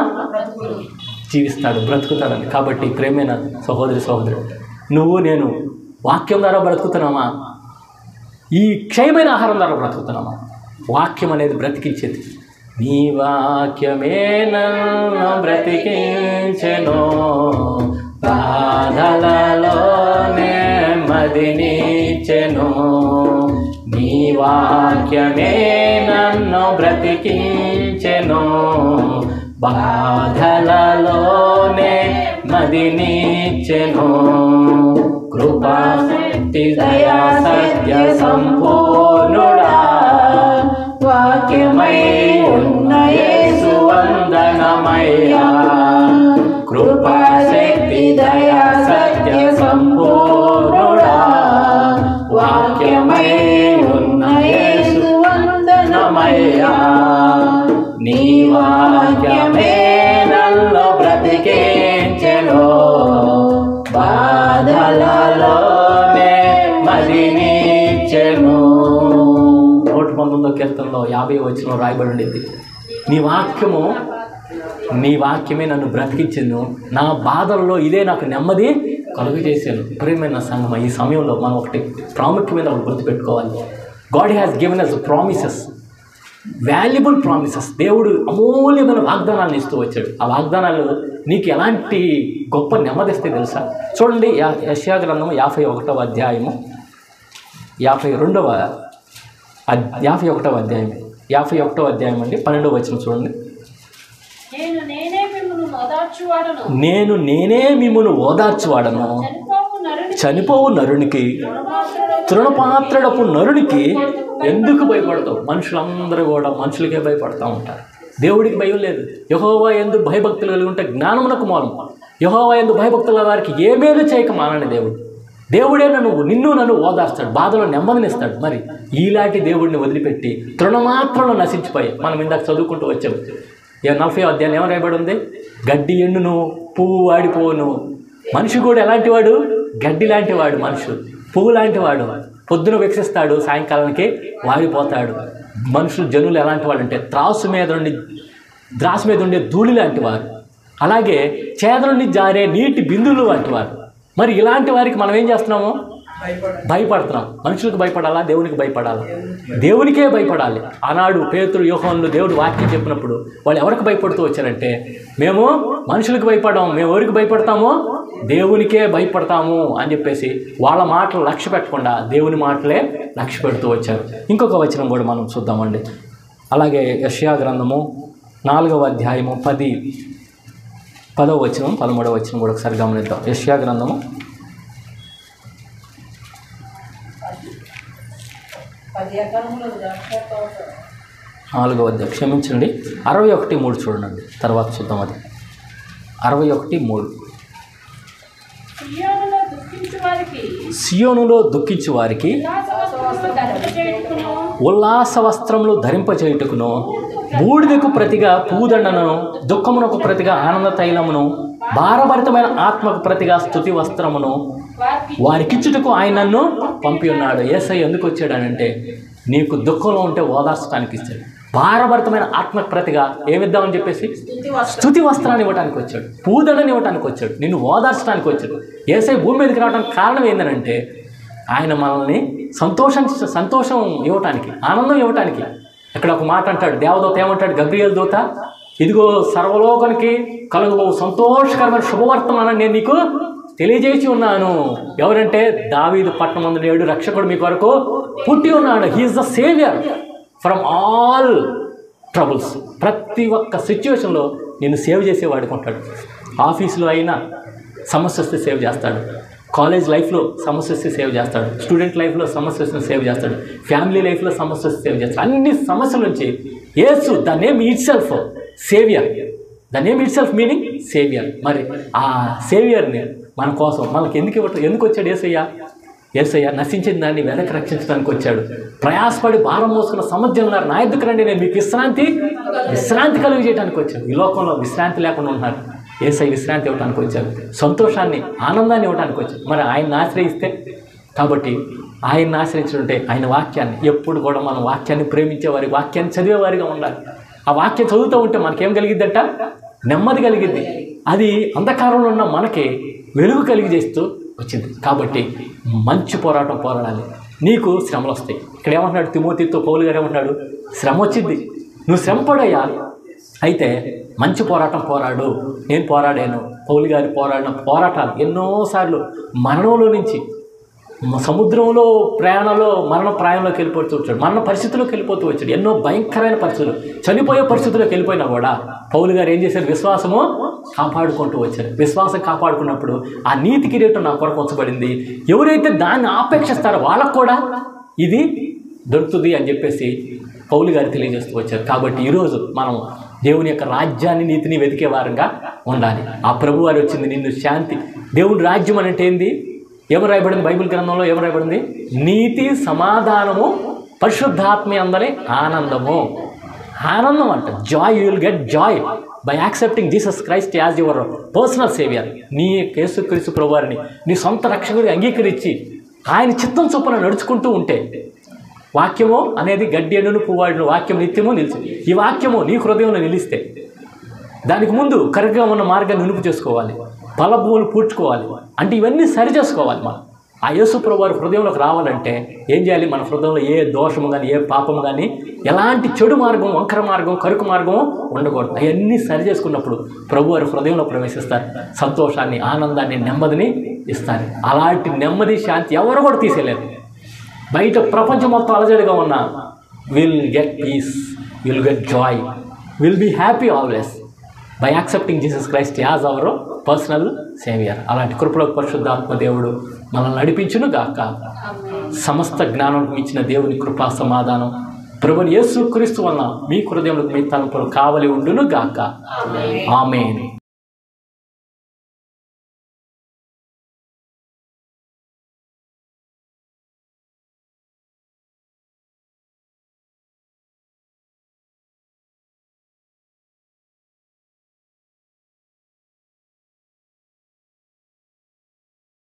జీవిస్తాడు, బ్రతుకుతాడని. కాబట్టి ప్రేమైన సహోదరుడు, నువ్వు నేను వాక్యం ద్వారా బ్రతుకుతున్నామా? ఈ క్షయమైన ఆహారం ద్వారా బ్రతుకుతున్నామా? వాక్యం అనేది బ్రతికించేది. నీ వాక్యమే నన్ను బ్రతికించెను, బాధలలో నెమ్మదినిచ్చెను. నీ వాక్యమే నన్ను బ్రతికించెను, బాధలలోనే మదినిచ్చెను. కృపా శక్తి దయా సత్య సంపూర్ణుడా, వాక్యమై ఉన్న యేసు వందనమయ్యా. కృపా శక్తి దయా సత్య సంపూర్ణుడా, వాక్యమై ఉన్న యేసు వందనమయ్యా. నీ వాక్యమే నన్ను బ్రతికించెను, బాధలలోనే మదినిచ్చెను. 119వ కీర్తనలో 50వ వచనం రాయబడి ఉండేది, నీ వాక్యమే నన్ను బ్రతికించెను, నా బాధల్లో ఇదే నాకు నెమ్మది కలుగు చేశాను. ప్రియమైన సంగమా, ఈ సమయంలో మనం ఒకటి ప్రాముఖ్యమైన ఒకటి గుర్తుపెట్టుకోవాలి. God has given us promises, valuable promises. దేవుడు అమూల్యమైన వాగ్దానాలను ఇస్తూ వచ్చాడు. ఆ వాగ్దానాలు నీకు ఎలాంటి గొప్ప నెమ్మదిస్తే తెలుసా? చూడండి, యెషయా గ్రంథము 51వ అధ్యాయము 52వ 51వ అధ్యాయం 51వ అధ్యాయం అండి 12వ వచనం చూడండి. నేను నేనే మిమ్మును ఓదార్చువాడను, చనిపోవు నరునికి తృణపాత్రడపు నరునికి ఎందుకు భయపడతావు? మనుషులందరూ కూడా మనుషులకే భయపడతా ఉంటారు. దేవుడికి భయం లేదు. యెహోవా యందు భయభక్తులు కలిగి ఉంటే జ్ఞానమునకు మూలం. యెహోవా యందు భయభక్తుల వారికి ఏ మేలు చేయక మానని దేవుడు. దేవుడే నిన్ను ఓదార్స్తాడు, బాధలో నెమ్మదినిస్తాడు. మరి ఈలాంటి దేవుడిని వదిలిపెట్టి తృణమాత్రంలో నశించిపోయి మనం ఇందాక చదువుకుంటూ వచ్చాము. 40వ అధ్యాయం ఏమని రాయబడి ఉంది? గడ్డి ఎండును, పువ్వు వాడిపోను. మనిషి కూడా ఎలాంటి వాడు? గడ్డి లాంటి వాడు. మనుషులు పువ్వు లాంటి వాడు. పొద్దున వికసిస్తాడు, సాయంకాలానికి వాడిపోతాడు. మనుషులు జనులు ఎలాంటి వాడు అంటే ద్రాసు మీద ఉండే ధూళి లాంటి వారు, అలాగే చేతుల నుండి జారే నీటి బిందువులు వంటి వారు. మరి ఇలాంటి వారికి మనం ఏం చేస్తున్నాము? భయపడుతున్నాం. మనుషులకు భయపడాలా? దేవునికి భయపడాలా? దేవునికే భయపడాలి. ఆనాడు పేతురు, యోహానులు దేవుడు వాక్యం చెప్పినప్పుడు వాళ్ళు ఎవరికి భయపడుతూ వచ్చారంటే, మేము మనుషులకు భయపడాము, మేము ఎవరికి భయపడతామో దేవునికే భయపడతాము అని చెప్పేసి వాళ్ళ మాటలు లక్ష్య పెట్టకుండా దేవుని మాటలే లక్ష్య పెడుతూ వచ్చారు. ఇంకొక వచనం కూడా మనం చూద్దామండి. అలాగే యెషయా గ్రంథము 4వ అధ్యాయము 10వ వచనం 13వ వచనం కూడా ఒకసారి గమనిద్దాం. యెషయా గ్రంథము 4వ అధ్యాయం, క్షమించండి, 61:3 చూడండి. తర్వాత చూద్దాం. అది 61:3. సియోనులో దుఃఖించు వారికి ఉల్లాస వస్త్రములు ధరింపచేయుటకును, బూడిదకు ప్రతిగా పూదండను, దుఃఖమునకు ప్రతిగా ఆనంద తైలమును, భారభరితమైన ఆత్మకు ప్రతిగా స్తుతి వస్త్రమును వారికిచ్చుటకు ఆయన నన్ను పంపి ఉన్నాడు. యేసయ్య ఎందుకు వచ్చాడనంటే నీకు దుఃఖంలో ఉంటే ఓదార్చడానికి ఇచ్చాడు. భారభరితమైన ఆత్మకు ప్రతిగా ఏమిద్దామని చెప్పేసి స్తుతి వస్త్రాన్ని ఇవ్వడానికి వచ్చాడు, పూదండని ఇవ్వడానికి వచ్చాడు, నిన్ను ఓదార్చడానికి వచ్చాడు. యేసయ్య భూమి మీదకి రావడానికి కారణం ఏంటంటే ఆయన మనల్ని సంతోషం ఇవ్వటానికి, ఆనందం ఇవ్వటానికి. అక్కడ ఒక మాట అంటాడు, దేవదూత ఏమంటాడు? గబ్రియల్ దూత, ఇదిగో సర్వలోకానికి కలుగు సంతోషకరమైన శుభవర్తమానం నేను నీకు తెలియజేసి ఉన్నాను. ఎవరంటే దావీదు పట్టణమందు నేడు రక్షకుడు మీ కొరకు పుట్టి ఉన్నాడు. He's the saviour from all troubles. ప్రతి ఒక్క సిచ్యువేషన్లో నేను సేవ్ చేసేవాడికి ఉంటాడు. ఆఫీసులో అయినా సమస్య వస్తే సేవ్ చేస్తాడు, కాలేజ్ లైఫ్లో సమస్య వస్తే సేవ్ చేస్తాడు, స్టూడెంట్ లైఫ్లో సమస్య వస్తే సేవ్ చేస్తాడు, ఫ్యామిలీ లైఫ్లో సమస్య వస్తే సేవ్ చేస్తాడు. అన్ని సమస్యల నుంచి Yesu, the name itself saviour, the name itself meaning saviour. మరి ఆ సేవియర్ని మన కోసం మనకి ఎందుకు వచ్చాడు యేసయ్య? నశించిన దాన్ని వెనక్కి రక్షించడానికి వచ్చాడు. ప్రయాసపడి భారం మోసుకున్న సమర్థ్యం ఉన్నారు, నా ఎద్దుకు రండి, నేను మీకు విశ్రాంతి కలుగు చేయడానికి వచ్చాడు. ఈ లోకంలో విశ్రాంతి లేకుండా ఉన్నారు, యేసయ్య విశ్రాంతి ఇవ్వడానికి వచ్చాడు, సంతోషాన్ని ఆనందాన్ని ఇవ్వడానికి వచ్చాడు. మరి ఆయన్ని ఆశ్రయిస్తే, కాబట్టి ఆయన్ని ఆశ్రయించుంటే ఆయన వాక్యాన్ని ఎప్పుడు కూడా మనం వాక్యాన్ని ప్రేమించేవారి, వాక్యాన్ని చదివేవారిగా ఉండాలి. ఆ వాక్యం చదువుతూ ఉంటే మనకేం కలిగిద్దంట? నెమ్మది కలిగిద్ది. అది అంధకారంలో ఉన్న మనకి వెలుగు కలిగజేస్తూ వచ్చింది. కాబట్టి మంచి పోరాటం పోరాడాలి. నీకు శ్రమలు వస్తాయి. ఇక్కడ ఏమంటున్నాడు తిమోతితో పౌలు గారు? ఏమంటున్నాడు? శ్రమ వచ్చింది, నువ్వు శ్రమ పడయ్యా, అయితే మంచి పోరాటం పోరాడు. నేను పోరాడాను, పౌలు గారు పోరాడిన పోరాటాలు ఎన్నోసార్లు మరణంలో నుంచి, సముద్రంలో ప్రయాణంలో ప్రాయంలోకి వెళ్ళిపోతూ వచ్చాడు, మరణ పరిస్థితుల్లోకి వెళ్ళిపోతూ వచ్చాడు, ఎన్నో భయంకరమైన పరిస్థితులు, చనిపోయే పరిస్థితుల్లోకి వెళ్ళిపోయినా కూడా పౌలు గారు ఏం చేశారు? విశ్వాసము కాపాడుకుంటూ వచ్చారు. విశ్వాసం కాపాడుకున్నప్పుడు ఆ నీతి కిరీటం నా కొరకు ఉంచబడింది. ఎవరైతే దాన్ని ఆపేక్షిస్తారో వాళ్ళకు కూడా ఇది దొరుకుతుంది అని చెప్పేసి పౌలు గారు తెలియజేస్తూ వచ్చారు. కాబట్టి ఈరోజు మనం దేవుని యొక్క రాజ్యాన్ని, నీతిని వెతికే వారంగా ఉండాలి. ఆ ప్రభు వారు వచ్చింది నిన్ను శాంతి. దేవుని రాజ్యం అంటే ఏంది? ఏమి రాయబడింది బైబిల్ గ్రంథంలో? ఏమి రాయబడింది? నీతి, సమాధానము, పరిశుద్ధాత్మ అందరి ఆనందము. ఆనందం అంట, Joy. You will get Joy by accepting Jesus Christ as your personal saviour. నీ యేసుక్రీస్తు ప్రభువారిని నీ సొంత రక్షకుడిగా అంగీకరించి ఆయన చిత్తం చొప్పున నడుచుకుంటూ ఉంటే, వాక్యము అనేది గడ్డి ఎండును పువ్వాడిన వాక్యం నిత్యము నిలిచి, ఈ వాక్యము నీ హృదయంలో నిలిస్తే దానికి ముందు కరెక్ట్గా ఉన్న మార్గాన్ని నునుపు చేసుకోవాలి, ఫలభూములు పూడ్చుకోవాలి. అంటే ఇవన్నీ సరి చేసుకోవాలి. మనం ఆ యేసు ప్రభువారి హృదయంలోకి రావాలంటే ఏం చేయాలి? మన హృదయంలో ఏ దోషము కానీ, ఏ పాపము కానీ, ఎలాంటి చెడు మార్గం, వంకర మార్గం, కరుకు మార్గం ఉండకూడదు. అవన్నీ సరి చేసుకున్నప్పుడు ప్రభువారి హృదయంలో ప్రవేశిస్తారు. సంతోషాన్ని, ఆనందాన్ని, నెమ్మదిని ఇస్తారు. అలాంటి నెమ్మది, శాంతి ఎవరు కూడా తీసేయలేరు. బయట ప్రపంచం మొత్తం అలజడిగా ఉన్నా will get peace, will get joy, will be happy always by accepting Jesus Christ as our personal saviour. అలాంటి కృపలో పరిశుద్ధాత్మ దేవుడు మనల్ని నడిపించును గాక. సమస్త జ్ఞానం ఇచ్చిన దేవుని కృపా సమాధానం ప్రభువు యేసు క్రీస్తు వలన మీ హృదయంలో మీ తలంపులు కావలి ఉండును గాక. ఆమేన్.